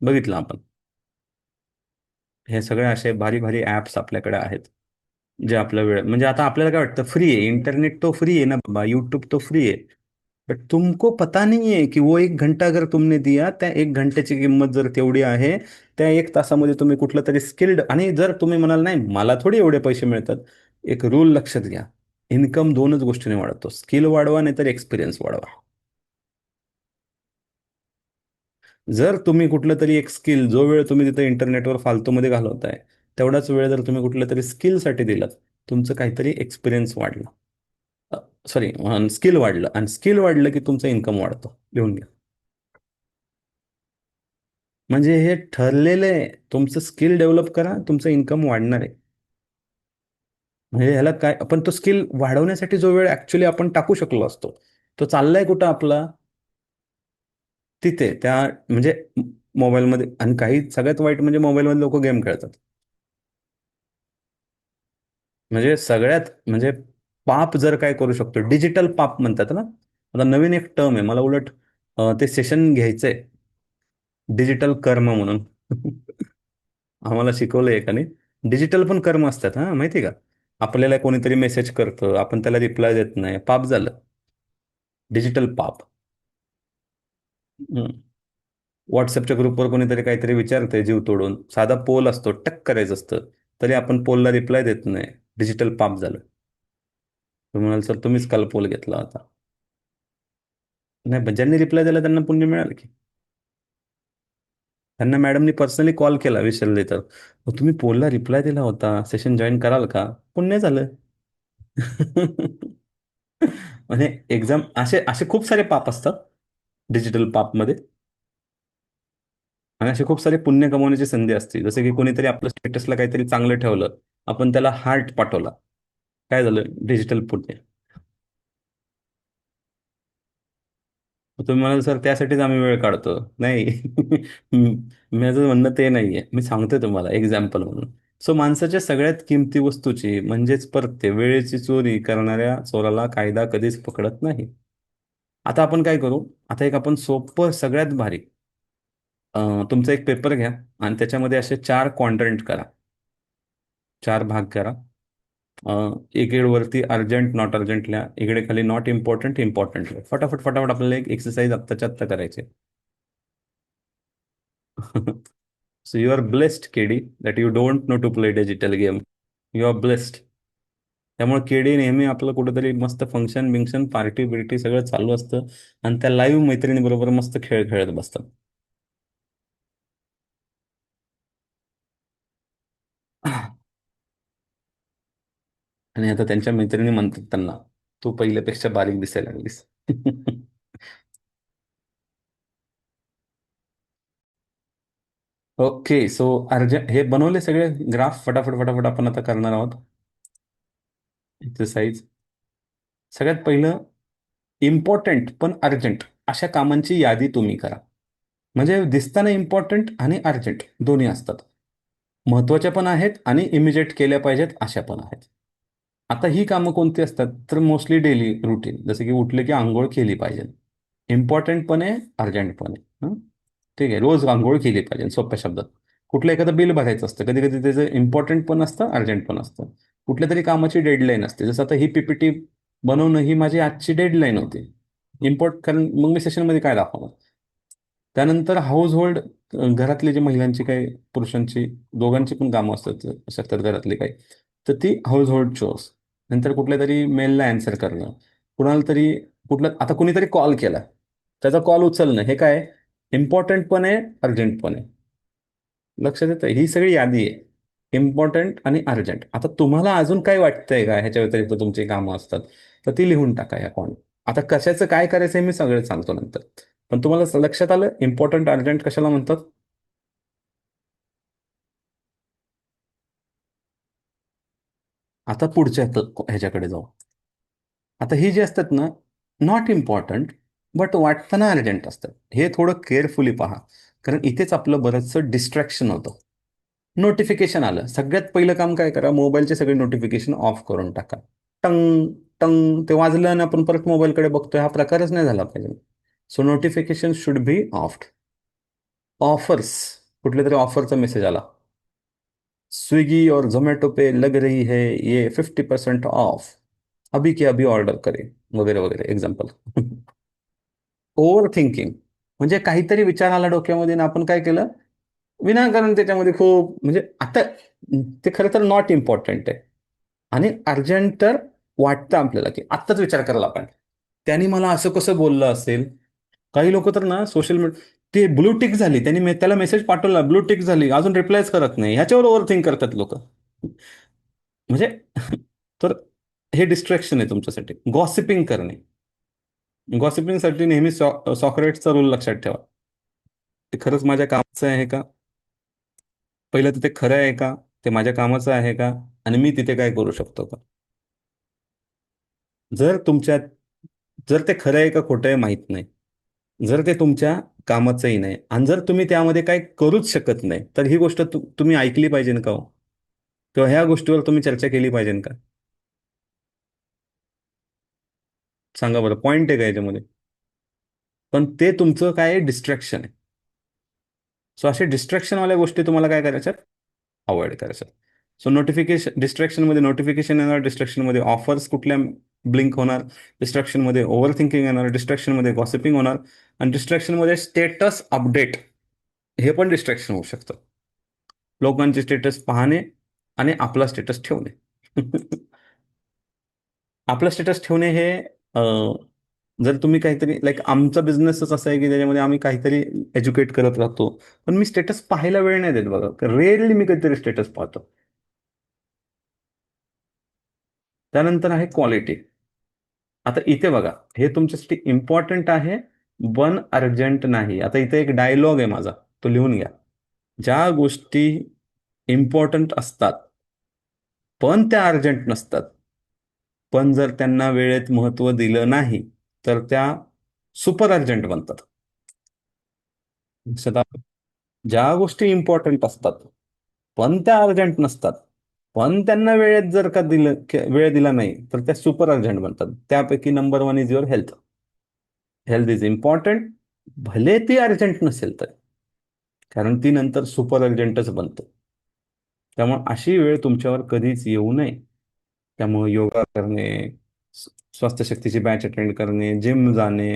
बघितलं आपण, हे सगळे असे भारी भारी ऍप्स आपल्याकडे आहेत, जे आपला वेळ म्हणजे आता आपल्याला काय वाटतं, फ्री आहे इंटरनेट, तो फ्री है ना बाबा, यूट्यूब तो फ्री है. बट तुमको पता नहीं है कि वो 1 घंटा अगर तुमने दिया, त्या 1 घंट्याची किंमत जर तेवढी आहे, त्या 1 तासामध्ये तुम्ही कुठलं तरी स्किल्ड, आणि जर तुम्ही म्हणाल नाही मला थोडी एवढे पैसे मिळतात, एक रूल लक्षात घ्या. इन्कम दोनच गोष्टीने वाढतो, स्किल वाढवा नाही तर एक्सपिरियन्स वाढवा. जर तुम्ही कुठलं तरी एक स्किल, जो वेळ तुम्ही तिथे इंटरनेटवर फालतूमध्ये घालवताय, तेवढाच वेळ जर तुम्ही कुठल्या तरी स्किलसाठी दिलात, तुमचं काहीतरी एक्सपिरियन्स वाढला, सॉरी, स्किल वाढलं, आणि स्किल वाढलं की तुमचं इन्कम वाढतो. लिहून घ्या. म्हणजे हे ठरलेलं आहे, तुमचं स्किल डेव्हलप करा, तुमचं इन्कम वाढणार आहे. म्हणजे ह्याला काय, पण तो स्किल वाढवण्यासाठी जो वेळ ऍक्च्युली आपण टाकू शकलो असतो, तो चाललाय कुठं आपला? तिथे त्या म्हणजे मोबाईलमध्ये. आणि काही सगळ्यात वाईट म्हणजे मोबाईलमध्ये लोक गेम खेळतात. म्हणजे सगळ्यात म्हणजे पाप जर काय करू शकतो, डिजिटल पाप म्हणतात ना. आता नवीन एक टर्म आहे, मला उलट ते सेशन घ्यायचंय, डिजिटल कर्म म्हणून. आम्हाला शिकवलंय एकाने. डिजिटल पण कर्म असतात, हा माहिती का? आपल्याला कोणीतरी मेसेज करतं, आपण त्याला रिप्लाय देत नाही, पाप झालं. डिजिटल पाप. हम्म. व्हॉट्सअपच्या ग्रुपवर कोणीतरी काहीतरी विचारतंय जीव तोडून, साधा पोल असतो, टक करायचं असतं, तरी आपण पोलला रिप्लाय देत नाही, डिजिटल पाप झालं. तुम्ही म्हणाल सर तुम्हीच काल पोल घेतला होता. नाही, पण ज्यांनी रिप्लाय दिला त्यांना पुण्य मिळालं की. त्यांना मॅडमनी पर्सनली कॉल केला विचारले तर, "अहो, तुम्ही पोलला रिप्लाय दिला होता, सेशन जॉईन कराल का?" पुण्य झालं. म्हणजे एक्झाम, असे असे खूप सारे पाप असतात डिजिटल पापमध्ये. आणि असे खूप सारे पुण्य कमवण्याची संधी असते. जसं की कोणीतरी आपलं स्टेटसला काहीतरी चांगलं ठेवलं, आपण त्याला हार्ट पाठवला, काय झालं? डिजिटल पुण्य. मग तुम्ही म्हणाल सर त्यासाठीच आम्ही वेळ काढतो. नाही. माझं म्हणणं ते नाहीये, मी सांगतोय तुम्हाला एक्झाम्पल म्हणून. सो माणसाच्या सगळ्यात किमती वस्तूची म्हणजेच परत वेळेची चोरी करणाऱ्या चोराला कायदा कधीच पकडत नाही. आता आपण काय करू? आता एक आपण सोपं, सगळ्यात भारी, तुमचा एक पेपर घ्या आणि त्याच्यामध्ये असे 4 क्वाड्रंट करा, 4 भाग करा. इकडे वरती अर्जंट नॉट अर्जंट लिहा, इकडे खाली नॉट इम्पॉर्टंट इम्पॉर्टंट लिहा. फटाफट फटाफट आपल्याला एक एक्सरसाइज आत्ताच्या आत्ता करायचे. So you are blessed KD that you don't know to play digital game. You are blessed. त्यामुळे केडी नेहमी आपलं कुठेतरी मस्त फंक्शन बिंक्शन पार्टी बिर्टी सगळं चालू असतं आणि त्या लाईव्ह मैत्रिणीबरोबर मस्त खेळ खेळत बसतात. आणि आता त्यांच्या मैत्रिणी म्हणतात त्यांना, तू पहिल्यापेक्षा बारीक दिसायला लागलीस. ओके सो अर्जंट हे बनवले सगळे ग्राफ फटाफट फटाफट आपण आता करणार आहोत. एक्सरसाइज. सगळ्यात पहिलं, इम्पॉर्टंट पण अर्जंट अशा कामांची यादी तुम्ही करा. म्हणजे दिसताना इम्पॉर्टंट आणि अर्जंट दोन्ही असतात. महत्वाच्या पण आहेत आणि इमिजिएट केल्या पाहिजेत अशा पण आहेत. आता ही कामं कोणती असतात तर मोस्टली डेली रुटीन, जसं की उठले की आंघोळ केली पाहिजे. इम्पॉर्टंट पण आहे, अर्जंट पण आहे. ठीक आहे, रोज आंघोळ केली पाहिजे सोप्या शब्दात. कुठलं एखादं बिल भरायचं असतं, कधी कधी त्याचं इम्पॉर्टंट पण असतं अर्जंट पण असतं. कुठल्या तरी कामाची डेडलाईन असते, जसं आता ही पीपीटी बनवणं ही माझी आजची डेडलाईन होती. कारण मग मी सेशनमध्ये काय दाखवणार. त्यानंतर हाऊस होल्ड, घरातली जी महिलांची काही पुरुषांची दोघांची पण कामं असतात शकतात घरातली काही, तर ती हाऊस होल्ड चोर्स. नंतर कुठल्या तरी मेलला अँसर करणं, कुणाला तरी कुठलं आता कुणीतरी कॉल केला, त्याचा कॉल उचलणं, हे काय इम्पॉर्टंट पण आहे अर्जंट पण आहे. लक्षात येतं, ही सगळी यादी आहे इम्पॉर्टंट आणि अर्जंट. आता तुम्हाला अजून काय वाटतंय का ह्याच्या व्यतिरिक्त तुमची कामं असतात, तर ती लिहून टाका या कोण. आता कशाचं काय करायचं हे मी सगळं सांगतो नंतर. पण तुम्हाला लक्षात आलं इम्पॉर्टंट अर्जंट कशाला म्हणतात. आता पुढच्या ह्याच्याकडे जाऊ. आता ही जी असतात ना, नॉट इम्पॉर्टंट बट वाटताना अर्जंट असतात, हे थोडं केअरफुली पहा. कारण इथेच आपलं बरंचसं डिस्ट्रॅक्शन होतं. नोटिफिकेशन आलं, सगळ्यात पहिलं काम काय करा, मोबाईलचे सगळे नोटिफिकेशन ऑफ करून टाका. टंग टंग ते वाजलं आणि आपण परत मोबाईलकडे बघतोय, हा प्रकारच नाही झाला पाहिजे. So notification should be of. Offers, कुठल्या तरी ऑफरचा मेसेज आला, स्विगी और जोमेटो पे लग रही है ये 50% ऑफ, अभी के अभी ऑर्डर करें, वगैरे वगैरे एक्झाम्पल. ओव्हर थिंकिंग, म्हणजे काहीतरी विचार आला डोक्यामध्ये आणि आपण काय केलं, विनाकारण त्याच्यामध्ये खूप, म्हणजे आता ते खरं तर नॉट इम्पॉर्टंट आहे. आणि अर्जंट तर वाटतं आपल्याला की आत्ताच विचार करायला आपण, त्यांनी मला असं कसं बोललं असेल. काही लोक तर ना सोशल मीडिया, ते ब्लू टिक झाली, त्यांनी त्याला मेसेज पाठवला, ब्लू टिक झाली, अजून रिप्लायच करत नाही, ह्याच्यावर ओव्हर थिंक करतात लोक. म्हणजे तर हे डिस्ट्रॅक्शन आहे तुमच्यासाठी. गॉसिपिंग करणे, गॉसिपिंगसाठी नेहमी सॉक्रेटचा रूल लक्षात ठेवा. ते खरंच माझ्या कामाचं आहे का, पहिलं तर ते खरं आहे का, ते माझ्या कामाचं आहे का, आणि मी तिथे काय करू शकतो का. जर तुमच्या जर ते खरं आहे का खोटं आहे माहीत नाही, जर ते तुमच्या कामाचंही नाही आणि जर तुम्ही त्यामध्ये काही करूच शकत नाही, तर ही गोष्ट तुम्ही ऐकली पाहिजे का हो, किंवा ह्या गोष्टीवर तुम्ही चर्चा केली पाहिजे का. सांगा बरं, पॉईंट आहे का याच्यामध्ये. पण ते तुमचं काय डिस्ट्रॅक्शन आहे. सो असे डिस्ट्रॅक्शनवाल्या गोष्टी तुम्हाला काय करायच्यात, अवॉइड करायच्यात. सो नोटिफिकेशन, डिस्ट्रॅक्शनमध्ये नोटिफिकेशन येणार, डिस्ट्रॅक्शनमध्ये ऑफर्स कुठल्या ब्लिंक होणार, डिस्ट्रॅक्शनमध्ये ओव्हर थिंकिंग येणार, डिस्ट्रॅक्शनमध्ये गॉसिपिंग होणार, आणि डिस्ट्रॅक्शनमध्ये स्टेटस अपडेट, हे पण डिस्ट्रॅक्शन होऊ शकतं. लोकांचे स्टेटस पाहणे आणि आपला स्टेटस ठेवणे. आपलं स्टेटस ठेवणे हे, जर तुम्ही काहीतरी लाईक आमचा बिझनेसच असा आहे की त्याच्यामध्ये आम्ही काहीतरी एज्युकेट करत राहतो, पण मी स्टेटस पाहायला वेळ नाही देत बघा, रेअरली मी कधीतरी स्टेटस पाहतो. त्यानंतर आहे क्वालिटी. आता इथे बघा, हे तुमच्यासाठी इम्पॉर्टंट आहे पण अर्जंट नाही. आता इथे एक डायलॉग आहे माझा, तो लिहून घ्या. ज्या गोष्टी इम्पॉर्टंट असतात पण त्या अर्जंट नसतात, पण जर त्यांना वेळेत महत्व दिलं नाही तर त्या सुपर अर्जंट बनतात. लक्षात आलं? ज्या गोष्टी इम्पॉर्टंट असतात पण त्या अर्जंट नसतात, पण त्यांना वेळेत जर का वेळ दिला नाही तर त्या सुपर अर्जंट बनतात. त्यापैकी number one is your health. Health is important, भले ती अर्जंट नसेल तर, कारण ती नंतर सुपर अर्जंटच बनतं. त्यामुळे अशी वेळ तुमच्यावर कधीच येऊ नये. त्यामुळे योगा करणे, स्वास्थ्य शक्तीची बॅच अटेंड करणे, जिम जाणे,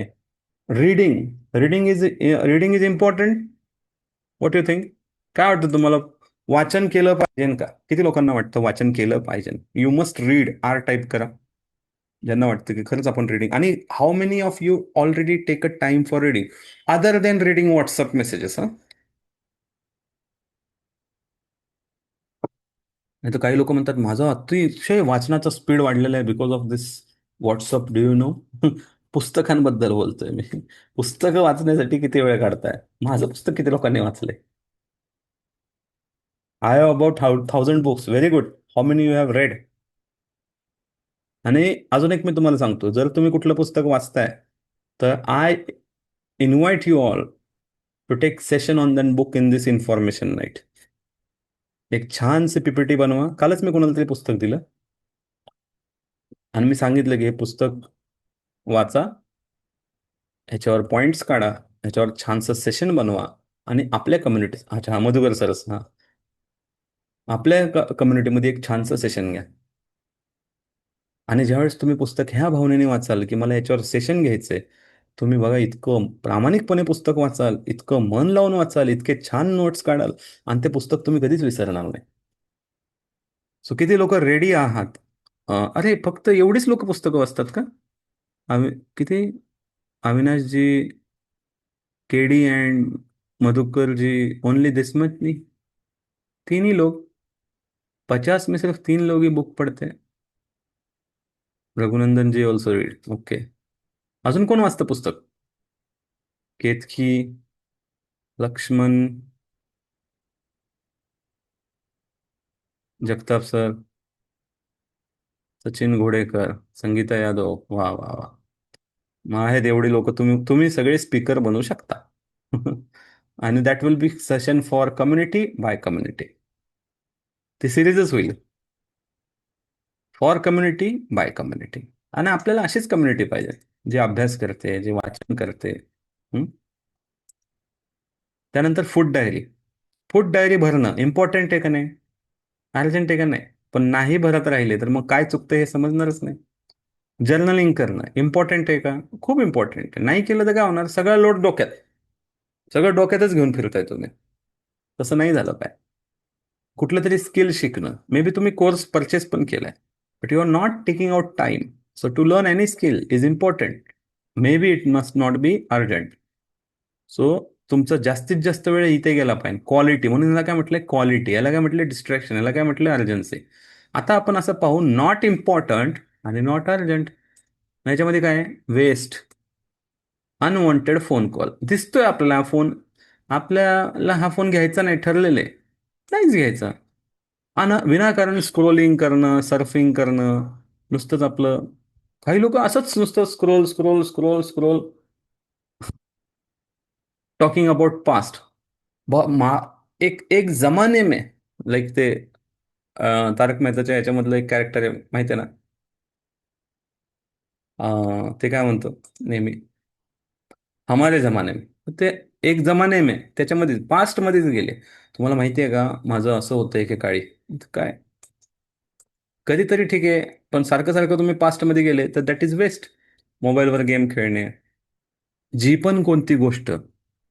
reading reading is important. What you think, काय वाटतं तुम्हाला. वाचन केलं पाहिजे का? किती लोकांना वाटतं वाचन केलं पाहिजे? You must read, R type करा ज्यांना वाटतं की खरंच आपण रीडिंग. आणि how many of you already take a time for reading other than reading WhatsApp messages? हा, नाही तर काही लोक म्हणतात माझा अतिशय वाचनाचा स्पीड वाढलेला आहे because of this WhatsApp, do you know? पुस्तकांबद्दल बोलतोय मी. पुस्तकं वाचण्यासाठी किती वेळ काढताय? माझं पुस्तक किती लोकांनी वाचलंय? I have about 1000 books. Very good. How many you have red? आणि अजून एक मी तुम्हाला सांगतो, जर तुम्ही कुठलं पुस्तक वाचताय तर I invite you all to take session on then book in this information night. एक छानसे पीपीटी बनवा. कालच मी कोणाला तरी पुस्तक दिलं आणि मी सांगितलं की हे पुस्तक वाचा, ह्याच्यावर पॉइंट्स काढा, ह्याच्यावर छानसं सेशन बनवा आणि आपल्या कम्युनिटी, अच्छा हा, मधुकर सरस, हा, आपल्या कम्युनिटीमध्ये एक छानसं सेशन घ्या. आणि ज्यावेळेस तुम्ही पुस्तक ह्या भावनेने वाचाल की मला याच्यावर सेशन घ्यायचंय, तुम्ही बघा इतकं प्रामाणिकपणे पुस्तक वाचाल, इतकं मन लावून वाचाल, इतके छान नोट्स काढाल आणि ते पुस्तक तुम्ही कधीच विसरणार नाही. सो किती लोक रेडी आहात? अरे फक्त एवढीच लोक पुस्तकं वाचतात का? किती? Avinashji, KD and Madhukar ji, only this much? नहीं, तीन ही लोग, 50 में सिर्फ 3 लोग ही बुक पढ़ते हैं. रघुनंदन जी ऑल्सो रीड, ओके. अजून कोण वाचतं पुस्तक? केतकी, लक्ष्मण, जगताप सर, सचिन घोडेकर, संगीता यादव, वा वा वा. मग आहेत एवढी लोक, तुम्ही तुम्ही सगळे स्पीकर बनवू शकता. आणि that will be session for community bye community. ती सिरीजच होईल, फॉर कम्युनिटी बाय कम्युनिटी. आणि आपल्याला अशीच कम्युनिटी पाहिजे, जे अभ्यास करते, जे वाचन करते. हं? त्यानंतर फूड डायरी. फूड डायरी भरणं इम्पॉर्टंट आहे का नाही? अर्जंट आहे का नाही? पण नाही भरत राहिले तर मग काय चुकतं हे समजणारच नाही. जर्नलिंग करणं इम्पॉर्टंट आहे का? खूप इम्पॉर्टंट आहे. नाही केलं तर काय होणार? सगळं लोड डोक्यात, सगळं डोक्यातच घेऊन फिरताय तुम्ही. तसं नाही झालं पाहिजे. कुठलं तरी स्किल शिकणं, मे बी तुम्ही कोर्स परचेस पण केलाय, but you are not taking out time. So to learn any skill is important. Maybe it must not be urgent. सो तुमचा जास्तीत जास्त वेळ इथे गेला पाहिजे. क्वालिटी म्हणून याला काय म्हटलंय? क्वालिटी. याला काय म्हटलंय? डिस्ट्रॅक्शन. याला काय म्हटलंय? अर्जन्सी. आता आपण असं पाहू, नॉट इम्पॉर्टंट आणि नॉट अर्जंट. याच्यामध्ये काय आहे? Waste, unwanted phone call. दिसतोय आपल्याला फोन, आपल्याला हा फोन घ्यायचा नाही ठरलेलं आहे, नाहीच घ्यायचा. विनाकारण स्क्रोलिंग करणं, सर्फिंग करणं, नुसतंच आपलं. काही लोक असंच नुसतं scroll scroll scroll scroll, talking about past. एक एक जमाने में, लाईक ते तारक मेहताच्या याच्यामधलं एक कॅरेक्टर आहे माहिती आहे ना? ते काय म्हणतो नेहमी, हमारे जमाने में. ते एक जमाने में, त्याच्यामध्ये पास्ट मध्येच गेले. तुम्हाला माहिती आहे का माझं असं होतं एकेकाळी? काय, कधीतरी ठीक आहे, पण सारखं सारखं तुम्ही पास्टमध्ये गेले तर दॅट इज वेस्ट. मोबाईलवर गेम खेळणे, जी पण कोणती गोष्ट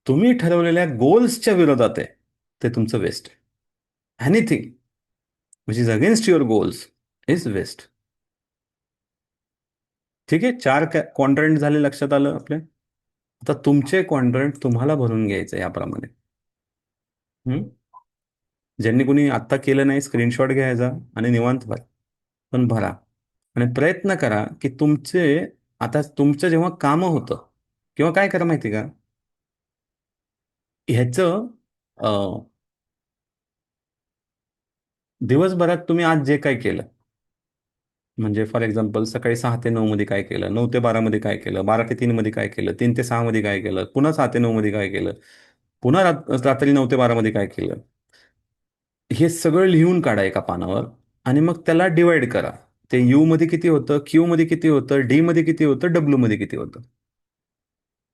तुम्ही ठरवलेल्या गोल्सच्या विरोधात आहे, ते तुमचं वेस्ट आहे. Anything which is against your goals is waste. ठीक आहे, 4 क्वाड्रंट झाले, लक्षात आलं आपल्या? आता तुमचे क्वाड्रंट तुम्हाला भरून घ्यायचं याप्रमाणे. हं? ज्यांनी कोणी आत्ता केलं नाही, स्क्रीनशॉट घ्यायचा आणि निवांत भरा. पण भरा आणि प्रयत्न करा की तुमचे, आता तुमचं जेव्हा कामं होतं किंवा काय करा माहिती का, ह्याचं दिवसभरात तुम्ही आज जे काय केलं, म्हणजे फॉर एक्झाम्पल सकाळी 6 ते 9 मध्ये काय केलं, 9 ते 12 मध्ये काय केलं, 12 ते 3 मध्ये काय केलं, 3 ते 6 मध्ये काय केलं, पुन्हा 6 ते 9 मध्ये काय केलं, पुन्हा रात्री 9 ते 12 मध्ये काय केलं, हे सगळं लिहून काढा एका पानावर. आणि मग त्याला डिवाइड करा. ते यू मध्ये किती होतं, क्यू मध्ये किती होतं, डी मध्ये किती होतं, डब्ल्यू मध्ये किती होतं.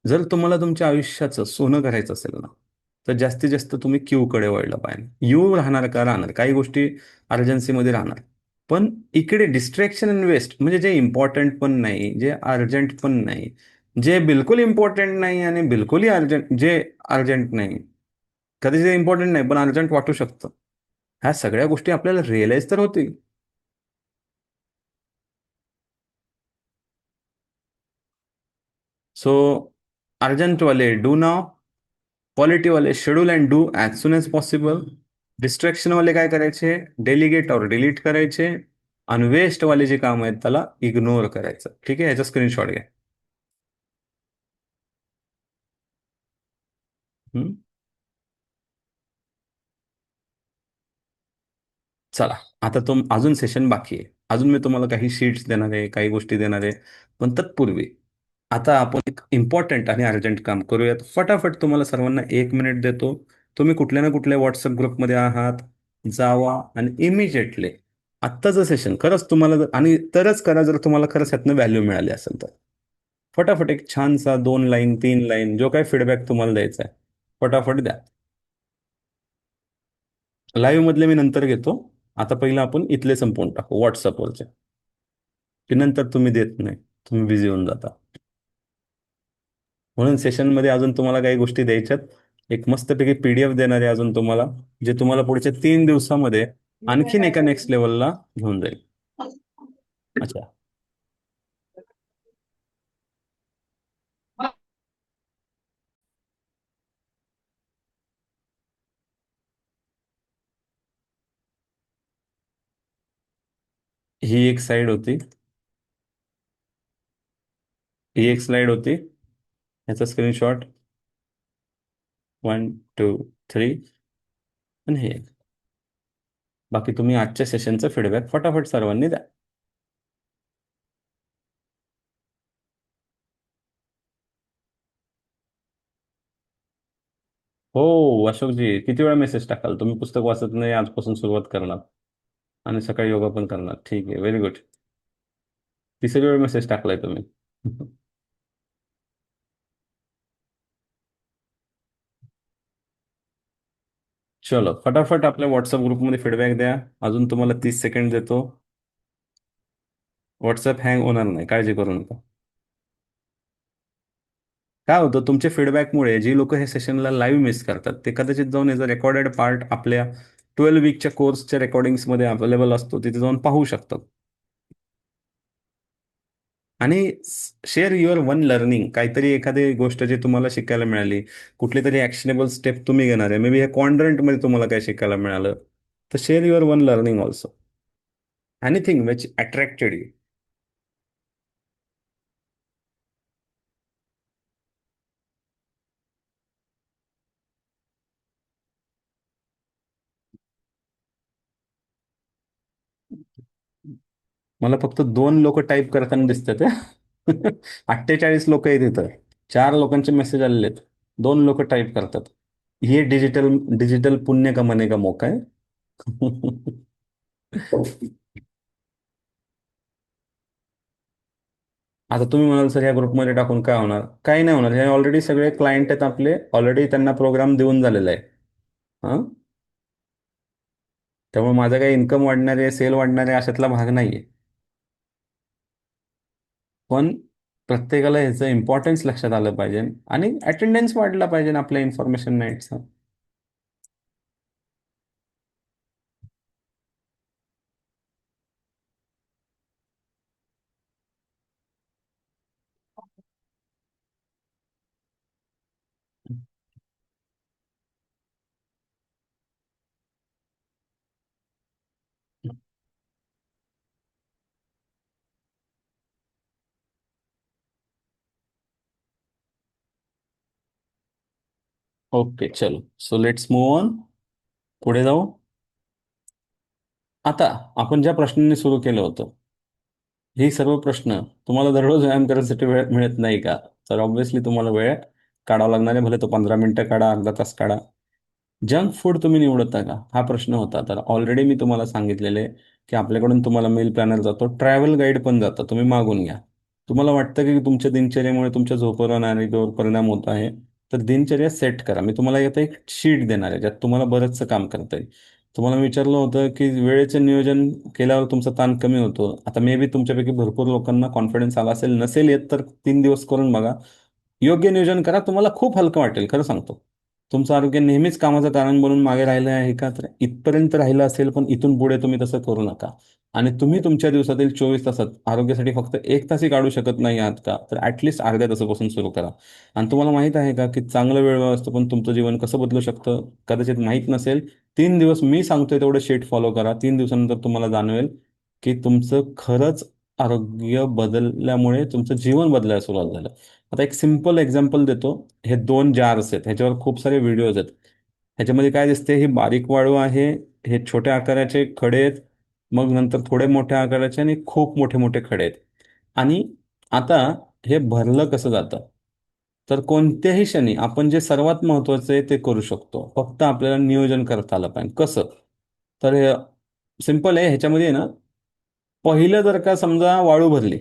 जर तुम्हाला तुमच्या आयुष्याचं सोनं करायचं असेल ना, तर जास्तीत जास्त तुम्ही क्यू कडे वळलं पाहिजे. यू राहणार का? राहणार. काही गोष्टी अर्जन्सीमध्ये राहणार. पण इकडे डिस्ट्रॅक्शन अँड वेस्ट म्हणजे जे इम्पॉर्टंट पण नाही, जे अर्जंट पण नाही, जे बिलकुल इम्पॉर्टंट नाही आणि बिलकुलही अर्जंट, जे अर्जंट नाही. कधी जे इम्पॉर्टंट नाही पण अर्जंट वाटू शकतं, ह्या सगळ्या गोष्टी आपल्याला रिअलाइज तर होतील. सो अर्जंटवाले डू नाव, क्वालिटीवाले schedule and do as soon as possible, डिस्ट्रॅक्शनवाले काय करायचे, डेलिगेट और डिलीट करायचे, आणि वेस्टवाले जे काम आहेत त्याला इग्नोर करायचं. ठीक आहे, याचा स्क्रीनशॉट घ्या. हम्म. चला, आता अजून सेशन बाकी आहे. अजून मी तुम्हाला काही शीट्स देणार आहे, काही गोष्टी देणार आहे. पण तत्पूर्वी आता आपण एक इम्पॉर्टंट आणि अर्जंट काम करूयात. फटाफट तुम्हाला सर्वांना 1 मिनिट देतो. तुम्ही कुठल्या ना कुठल्या व्हॉट्सअप ग्रुपमध्ये आहात, जावा आणि इमिजिएटली आत्ताचं सेशन खरंच तुम्हाला आणि तरच करा जर तुम्हाला खरंच यातनं व्हॅल्यू मिळाली असेल तर. फटाफट एक छानसा 2 लाईन 3 लाईन जो काही फीडबॅक तुम्हाला द्यायचा आहे, फटाफट द्या. लाईव्ह मधले मी नंतर घेतो. आता पहिलं आपण इथले संपवून टाकू व्हॉट्सअपवरचे, की नंतर तुम्ही देत नाही, तुम्ही बिझी होऊन जाता. म्हणून सेशनमध्ये अजून तुम्हाला काही गोष्टी द्यायच्यात. एक मस्तपैकी PDF देणार आहे अजून तुम्हाला, जे तुम्हाला पुढच्या 3 दिवसामध्ये आणखीन एका नेक्स्ट लेवलला घेऊन जाईल. अच्छा. ही एक साईड होती, ही एक स्लाइड होती. ह्याचा स्क्रीनशॉट 1 2 3. आणि हे एक. बाकी तुम्ही आजच्या सेशनचा फीडबॅक फटाफट सर्वांनी द्या. हो, अशोकजी किती वेळा मेसेज टाकाल? तुम्ही पुस्तक वाचत नाही, आजपासून सुरुवात करणार आणि सकाळी योगा पण करणार. ठीक आहे, व्हेरी गुड. तिसरी वेळ मेसेज टाकलाय तुम्ही. चलो, फटाफट आपल्या व्हॉट्सअप ग्रुपमध्ये फीडबॅक द्या. अजून तुम्हाला 30 सेकंड देतो. व्हॉट्सअप हँग होणार नाही, काळजी करू नका. काय होतं, तुमच्या फीडबॅकमुळे जी लोक हे सेशनला लाईव्ह मिस करतात ते कदाचित जाऊन याचा रेकॉर्डेड पार्ट आपल्या 12 वीकच्या कोर्सच्या रेकॉर्डिंग्समध्ये अवेलेबल असतो, तिथे जाऊन पाहू शकतात. आणि शेअर युअर वन लर्निंग, काहीतरी एखादी गोष्ट जी तुम्हाला शिकायला मिळाली, कुठली तरी ऍक्शनेबल स्टेप तुम्ही घेणार आहे, मे बी ह्या क्वाड्रंटमध्ये तुम्हाला काय शिकायला मिळालं, तर share your one learning also, anything which attracted you. मला फक्त 2 लोक टाईप करताना दिसतात. 48 लोक आहेत इथं. 4 लोकांचे मेसेज आलेले आहेत. 2 लोक टाईप करतात. ये डिजिटल डिजिटल पुण्य कमाने का मौका है. आता तुम्ही म्हणाल सर ह्या ग्रुपमध्ये टाकून काय होणार? काही नाही होणार. हे ऑलरेडी सगळे क्लायंट आहेत आपले, ऑलरेडी त्यांना प्रोग्राम देऊन झालेला आहे. हा, त्यामुळे माझा काही इन्कम वाढणारे, सेल वाढणारे अशातला भाग नाहीये. पण प्रत्येकाला ह्याचं इम्पॉर्टन्स लक्षात आलं पाहिजे आणि अटेंडन्स वाढला पाहिजे आपल्या इन्फॉर्मेशन नाईटचा. ओके, चलो, सो लेट्स मूव ऑन. पुढे जाऊ. आता आपण ज्या प्रश्नांनी सुरू केलं होतं, हे सर्व प्रश्न तुम्हाला दररोज व्यायाम करण्यासाठी वेळ मिळत नाही का? तर ऑब्व्हियसली तुम्हाला वेळ काढावा लागणार आहे, भले तो 15 मिनिटं काढा, अर्धा तास काढा. जंक फूड तुम्ही निवडता का, हा प्रश्न होता. तर ऑलरेडी मी तुम्हाला सांगितलेले आहे की आपल्याकडून तुम्हाला मील प्लॅनर जातो, ट्रॅव्हल गाईड पण जातं, तुम्ही मागून घ्या. तुम्हाला वाटतं की तुमच्या दिनचर्येमुळे तुमच्या झोपेवर आणि आरोग्यावर परिणाम होत आहे, तर दिनचर्या सेट करा. मी तुम्हाला आता एक शीट देणार आहे ज्यात तुम्हाला बरंचसं काम करता येईल. तुम्हाला विचारलं होतं की वेळेचं नियोजन केल्यावर तुमचा ताण कमी होतो. आता मे बी तुमच्यापैकी भरपूर लोकांना कॉन्फिडन्स आला असेल, नसेल येत तर 3 दिवस करून बघा. योग्य नियोजन करा, तुम्हाला खूप हलकं वाटेल, खरं सांगतो. तुमचं आरोग्य नेहमीच कामाचं कारण बनून मागे राहिलं आहे का? तर इथपर्यंत राहिलं असेल, पण इथून पुढे तुम्ही तसं करू नका. आणि तुम्ही तुमच्या दिवसातील 24 तासात आरोग्यासाठी फक्त 1 तासही काढू शकत नाही आहात का? तर ऍटलिस्ट अर्ध्या तासापासून सुरू करा. आणि तुम्हाला माहित आहे का की चांगलं वेळ व्यवस्थापन तुमचं जीवन कसं बदलू शकतं? कदाचित माहीत नसेल. 3 दिवस मी सांगतोय तेवढं शेट फॉलो करा. 3 दिवसानंतर तुम्हाला जाणवेल की तुमचं खरंच आरोग्य बदलल्यामुळे तुमचं जीवन बदलायला सुरुवात झालं. आता एक सिम्पल एक्झाम्पल देतो. हे 2 जार्स आहेत, ह्याच्यावर खूप सारे व्हिडिओज आहेत. ह्याच्यामध्ये काय दिसते, ही बारीक वाळू आहे, हे छोट्या आकाराचे खडे आहेत, मग नंतर थोडे मोठ्या आकाराचे आणि खूप मोठे मोठे खडे आहेत. आणि आता हे भरलं कसं जातं? तर कोणत्याही क्षणी आपण जे सर्वात महत्वाचं आहे ते करू शकतो, फक्त आपल्याला नियोजन करता आलं पाहिजे. कसं? तर हे सिम्पल आहे. ह्याच्यामध्ये आहे ना, पहिलं जर का समजा वाळू भरली,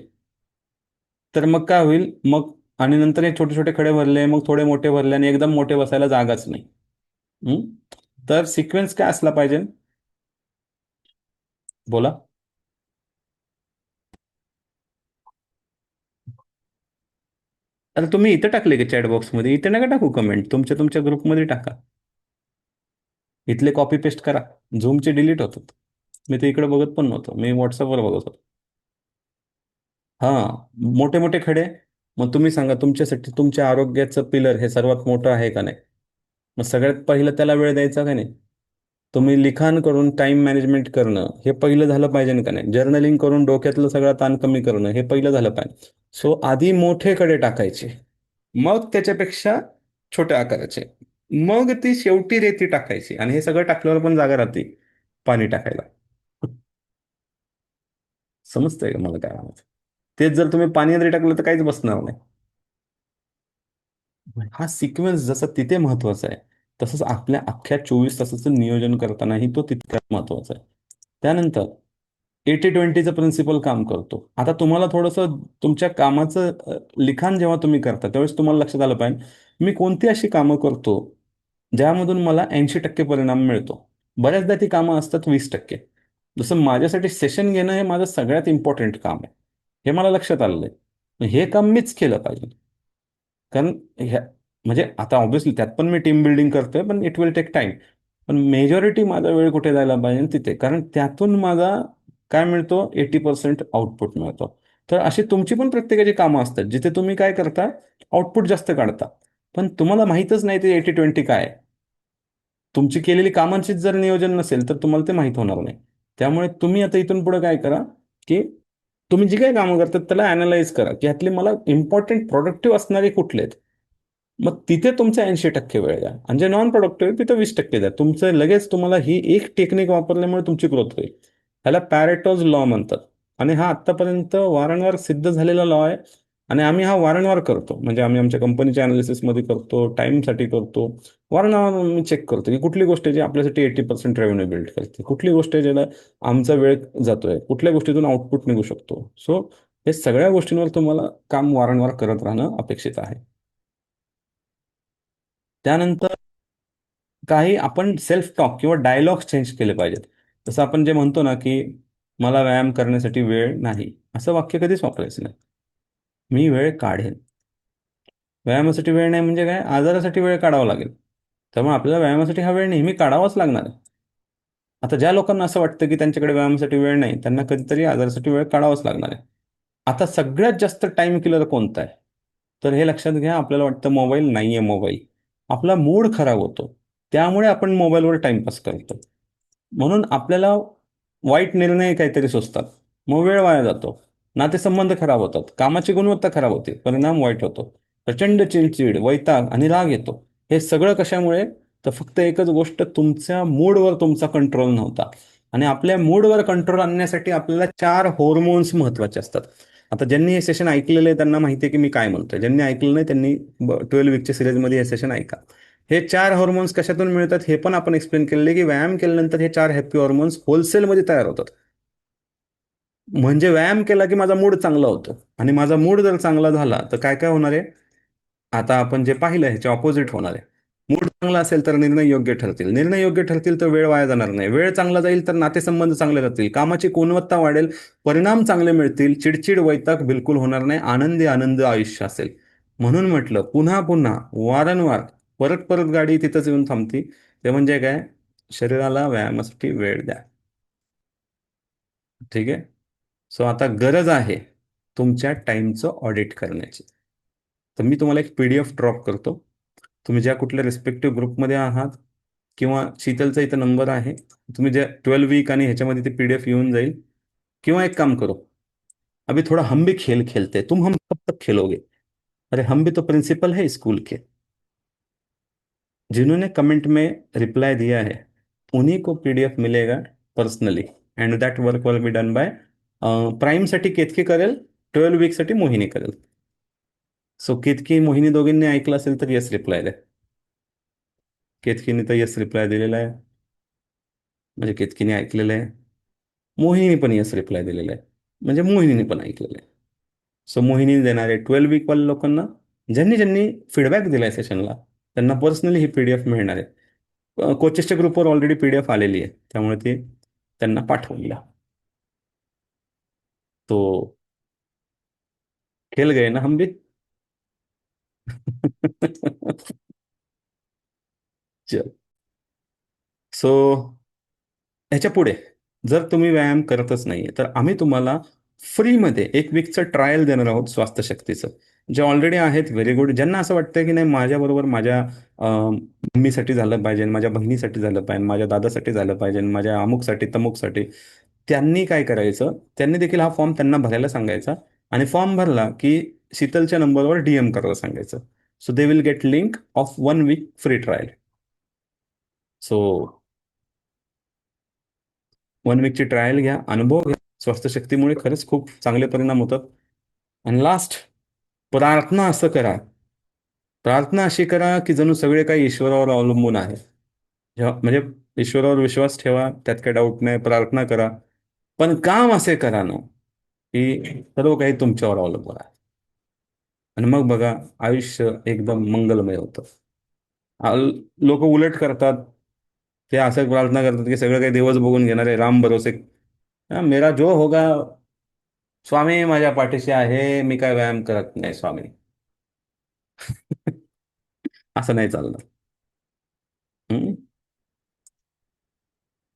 तर मग काय होईल? मग आणि नंतर हे छोटे छोटे खडे भरले, मग थोडे मोठे भरले आणि एकदम मोठे बसायला जागाच नाही. हं? तर सिक्वेन्स काय असला पाहिजे? बोला. अरे तुम्ही इथं टाकले का चॅट बॉक्समध्ये? इथे नका टाकू कमेंट, तुमच्या तुमच्या ग्रुपमध्ये टाका. इथले कॉपी पेस्ट करा. झूमचे डिलीट होतात. मी ते इकडे बघत पण नव्हतो, मी व्हॉट्सअपवर बघत होतो. हा, मोठे मोठे खडे. मग तुम्ही सांगा, तुमच्यासाठी तुमच्या आरोग्याचं पिलर हे सर्वात मोठं आहे का नाही? मग सगळ्यात पहिलं त्याला वेळ द्यायचा का नाही? तुम्ही लिखाण करून टाइम मॅनेजमेंट करणं हे पहिलं झालं पाहिजे का नाही? जर्नलिंग करून डोक्यातलं सगळा ताण कमी करणं हे पहिलं झालं पाहिजे. सो आधी मोठे कडे टाकायचे, मग त्याच्यापेक्षा छोट्या आकाराचे, मग ती शेवटी रेती टाकायची, आणि हे सगळं टाकल्यावर पण जागा राहते पाणी टाकायला. समजतंय का मला काय म्हणायचं? तेच जर तुम्ही पाणी जरी टाकलं तर काहीच बसणार नाही. हा सिक्वेन्स जसा तिथे महत्वाचा आहे, तसंच आपल्या अख्ख्या 24 तासाचं नियोजन करतानाही तो तितकाच महत्वाचा आहे. त्यानंतर 80-20चं प्रिन्सिपल काम करतो. आता तुम्हाला थोडंसं तुमच्या कामाचं लिखाण जेव्हा तुम्ही करता त्यावेळेस तुम्हाला लक्षात आलं पाहिजे, मी कोणती अशी कामं करतो ज्यामधून मला 80% परिणाम मिळतो. बऱ्याचदा ती कामं असतात 20%. जसं माझ्यासाठी सेशन घेणं हे माझं सगळ्यात इम्पॉर्टंट काम आहे, हे मला लक्षात आलेलं आहे. हे काम मीच केलं पाहिजे. कारण ह्या म्हणजे आता ऑब्व्हियसली त्यात पण मी टीम बिल्डिंग करतोय, पण इट विल टेक टाइम. पण मेजॉरिटी माझा वेळ कुठे जायला पाहिजे? तिथे. कारण त्यातून माझा काय मिळतो? 80% आउटपुट मिळतो. तर अशी तुमची पण प्रत्येकाची कामं असतात जिथे तुम्ही काय करता? आउटपुट जास्त काढता. पण तुम्हाला माहीतच नाही ते 80-20 काय आहे. तुमची केलेली कामांचीच जर नियोजन नसेल तर तुम्हाला ते माहीत होणार नाही. त्यामुळे तुम्ही आता इथून पुढे काय करा, की तुम्ही जी काही कामं करतात त्याला अनालाइज करा, की ह्यातले मला इम्पॉर्टंट प्रोडक्टिव्ह असणारे कुठले आहेत. मग तिथे तुमचा 80% वेळ द्या, आणि जे नॉन प्रोडक्टिव्ह तिथे 20% द्या. तुमचं लगेच तुम्हाला ही एक टेक्निक वापरल्यामुळे तुमची ग्रोथ होईल. ह्याला पॅरेटोज लॉ म्हणतात. आणि हा आत्तापर्यंत वारंवार सिद्ध झालेला लॉ आहे. आणि आम्ही हा वारंवार करतो, म्हणजे आम्ही आमच्या कंपनीच्या अनालिसिसमध्ये करतो, टाईमसाठी करतो. वारंवार मी चेक करतो की कुठली गोष्ट आहे जी आपल्यासाठी 80% रेव्हेन्यू बिल्ड करते, कुठली गोष्ट आहे ज्याला आमचा वेळ जातोय, कुठल्या गोष्टीतून आउटपुट निघू शकतो. सो हे सगळ्या गोष्टींवर तुम्हाला काम वारंवार करत राहणं अपेक्षित आहे. त्यानंतर काही आपण सेल्फ टॉक किंवा डायलॉग्स चेंज केले पाहिजेत. जसं आपण जे म्हणतो ना, की मला व्यायाम करण्यासाठी वेळ नाही, असं वाक्य कधीच वापरायचं नाही. मी वेळ काढेन. व्यायामासाठी वेळ नाही म्हणजे काय? आजारासाठी वेळ काढावा लागेल. त्यामुळे आपल्याला व्यायामासाठी हा वेळ नेहमी काढावाच लागणार आहे. आता ज्या लोकांना असं वाटतं की त्यांच्याकडे व्यायामासाठी वेळ नाही, त्यांना कधीतरी आजारासाठी वेळ काढावाच लागणार आहे. आता सगळ्यात जास्त टाइम किलर कोणता आहे? तर हे लक्षात घ्या, आपल्याला वाटतं मोबाईल, नाहीये मोबाईल. आपला मूड खराब होतो, त्यामुळे आपण मोबाईलवर टाइमपास करतो. म्हणून आपल्याला वाईट निर्णय काहीतरी सुचतात, मग वेळ वाया जातो, नातेसंबंध खराब होतात, कामाची गुणवत्ता खराब होते, परिणाम वाईट होतो, प्रचंड चिडचिड, वैताग आणि राग येतो. हे सगळं कशामुळे? तर फक्त एकच गोष्ट, तुमच्या मूडवर तुमचा कंट्रोल नव्हता. आणि आपल्या मूडवर कंट्रोल आणण्यासाठी आपल्याला 4 हॉर्मोन्स महत्वाचे असतात. आता ज्यांनी हे सेशन ऐकलेलं आहे त्यांना माहिती आहे की मी काय म्हणतोय. ज्यांनी ऐकलं नाही त्यांनी 12 वीकच्या सिरीजमध्ये हे सेशन ऐका. हे 4 हॉर्मोन्स कशातून मिळतात हे पण आपण एक्सप्लेन केलेले, की व्यायाम केल्यानंतर हे 4 हॅपी हॉर्मोन्स होलसेलमध्ये तयार होतात. म्हणजे व्यायाम केला की माझा मूड चांगला होतो, आणि माझा मूड जर चांगला झाला तर काय काय होणार आहे? आता आपण जे पाहिलं ह्याचे ऑपोजिट होणार आहे. मूड चांगला असेल तर निर्णय योग्य ठरतील, निर्णय योग्य ठरतील तर वेळ वाया जाणार नाही, वेळ चांगला जाईल तर नातेसंबंध चांगले राहतील, कामाची गुणवत्ता वाढेल, परिणाम चांगले मिळतील, चिडचिड वैताग बिलकुल होणार नाही, आनंदी आनंद आयुष्य असेल. म्हणून म्हटलं पुन्हा पुन्हा वारंवार, परत परत गाडी तिथंच येऊन थांबती. ते म्हणजे काय, शरीराला व्यायामासाठी वेळ द्या. ठीक आहे. सो आता गरज आहे तुमच्या टाईमचं ऑडिट करण्याची. तर मी तुम्हाला एक PDF ड्रॉप करतो. तुम्ही ज्या कुठल्या रिस्पेक्टिव्ह ग्रुपमध्ये आहात, किंवा शीतलचा इथं नंबर आहे, तुम्ही ज्या 12 वीक आणि ह्याच्यामध्ये ती PDF येऊन जाईल. किंवा एक काम करो, अभी थोड़ा हम भी खेल खेलते हैं, तुम हम कब तक खेलोगे? अरे हम भी तो प्रिंसिपल है स्कूल के। जिन्होंने कमेंट में रिप्लाई दिया है उन्हीं को PDF मिलेगा personally. And that work will be done by प्राईमसाठी केतकी करेल, 12 वीकसाठी मोहिनी करेल. सो केतकी मोहिनी दोघींनी ऐकलं असेल तर येस रिप्लाय द्या. केतकीने तर येस रिप्लाय दिलेला आहे, म्हणजे केतकीने ऐकलेलं आहे. मोहिनीने पण येस रिप्लाय दिलेला आहे, म्हणजे मोहिनीने पण ऐकलेलं आहे. सो मोहिनी देणार आहे 12 वीकवाल्या लोकांना. ज्यांनी ज्यांनी फीडबॅक दिलाय सेशनला त्यांना पर्सनली ही PDF मिळणार आहे. कोचेसच्या ग्रुपवर ऑलरेडी PDF आलेली आहे, त्यामुळे ती त्यांना पाठवून द्या. तो खेल गए ना हम भी. चल. सो ह्याच्या पुढे जर तुम्ही व्यायाम करतच नाहीये तर आम्ही तुम्हाला फ्रीमध्ये 1 वीकचं ट्रायल देणार आहोत स्वास्थ्य शक्तीचं. जे ऑलरेडी आहेत व्हेरी गुड, ज्यांना असं वाटतं की नाही माझ्याबरोबर माझ्या मम्मीसाठी झालं पाहिजे, माझ्या बहिणीसाठी झालं पाहिजे, माझ्या दादासाठी झालं पाहिजे, माझ्या अमुकसाठी तमुकसाठी, त्यांनी काय करायचं, त्यांनी देखील हा फॉर्म त्यांना भरायला सांगायचा. आणि फॉर्म भरला की शीतलच्या नंबरवर DM करायला सांगायचं. So they will get link of 1 week free trial. So 1 वीकची ट्रायल घ्या, अनुभव घ्या. स्वस्थ शक्तीमुळे खरंच खूप चांगले परिणाम होतात. आणि लास्ट, प्रार्थना असं करा, प्रार्थना अशी करा की जणू सगळे काही ईश्वरावर अवलंबून आहे. म्हणजे ईश्वरावर विश्वास ठेवा, त्यात काही डाऊट नाही, प्रार्थना करा. पण काम असे करा ना की सर्व काही तुमच्यावर अवलंबून आहे. आणि मग बघा, आयुष्य एकदम मंगलमय होतं. लोक उलट करतात. ते असं प्रार्थना करतात की सगळं काही देवच बघून घेणार आहे, राम भरोसे. मेरा जो होगा, स्वामी माझ्या पाठीशी आहे, मी काय व्यायाम करत नाही स्वामी. असं नाही चालणार. हम्म?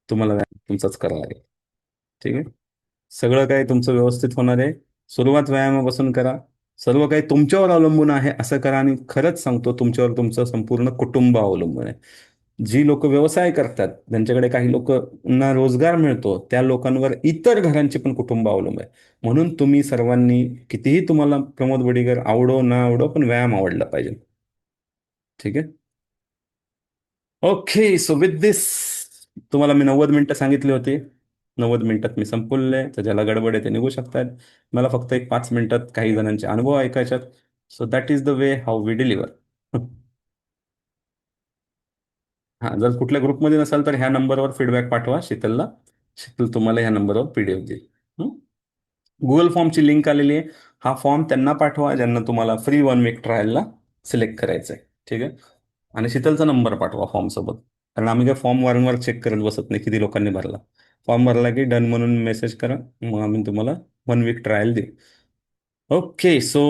तुम्हाला व्यायाम तुमचाच करावा लागेल. ठीक आहे. सगळं काही तुमचं व्यवस्थित होणार आहे. सुरुवात व्यायामापासून करा. सर्व काही तुमच्यावर अवलंबून आहे असं करा. आणि खरंच सांगतो, तुमच्यावर तुमचं संपूर्ण कुटुंब अवलंबून आहे. जी लोक व्यवसाय करतात, ज्यांच्याकडे काही लोकांना रोजगार मिळतो, त्या लोकांवर इतर घरांचे पण कुटुंब अवलंबून आहे. म्हणून तुम्ही सर्वांनी, कितीही तुम्हाला प्रमोद बडीकर आवडो ना आवडो, पण व्यायाम आवडला पाहिजे. ठीक आहे. ओके. सो विथ दिस, तुम्हाला मी 90 मिनिटं सांगितली होती. 90 मिनिटात मी संपवले. तर ज्याला गडबड आहे ते निघू शकतात. मला फक्त एक 5 मिनिटात काही जणांचे अनुभव ऐकायच्यात. So that is the way how we deliver. हा, जर कुठल्या ग्रुपमध्ये नसाल तर ह्या नंबरवर फीडबॅक पाठवा शीतलला. शीतल तुम्हाला ह्या नंबरवर PDF देईल. गुगल फॉर्मची लिंक आलेली आहे. हा फॉर्म त्यांना पाठवा ज्यांना तुम्हाला फ्री 1 वीक ट्रायलला सिलेक्ट करायचं आहे. ठीक आहे. आणि शीतलचा नंबर पाठवा फॉर्म सोबत. कारण आम्ही काय फॉर्म वारंवार चेक करत बसत नाही किती लोकांनी भरला. फॉर्म भरला की डन म्हणून मेसेज करा, मग आम्ही तुम्हाला 1 वीक ट्रायल देऊ. ओके. सो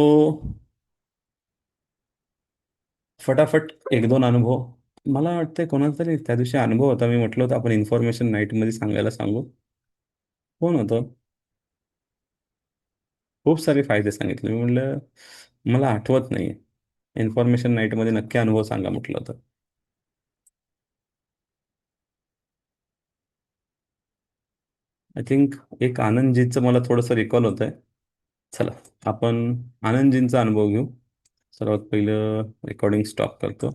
फटाफट एक दोन अनुभव. मला वाटतंय कोणाचा तरी त्या दिवशी अनुभव होता, मी म्हटलं होतं आपण इन्फॉर्मेशन नाईटमध्ये सांगायला सांगू. कोण होतं? खूप सारे फायदे सांगितले. मी म्हटलं मला आठवत नाही. इन्फॉर्मेशन नाईटमध्ये नक्की अनुभव सांगा म्हटलं होतं. आय थिंक एक आनंदजीचं मला थोडंसं रिकॉल होत आहे. चला, आपण आनंदजींचा अनुभव घेऊ. सर्वात पहिलं रेकॉर्डिंग स्टॉप करतो.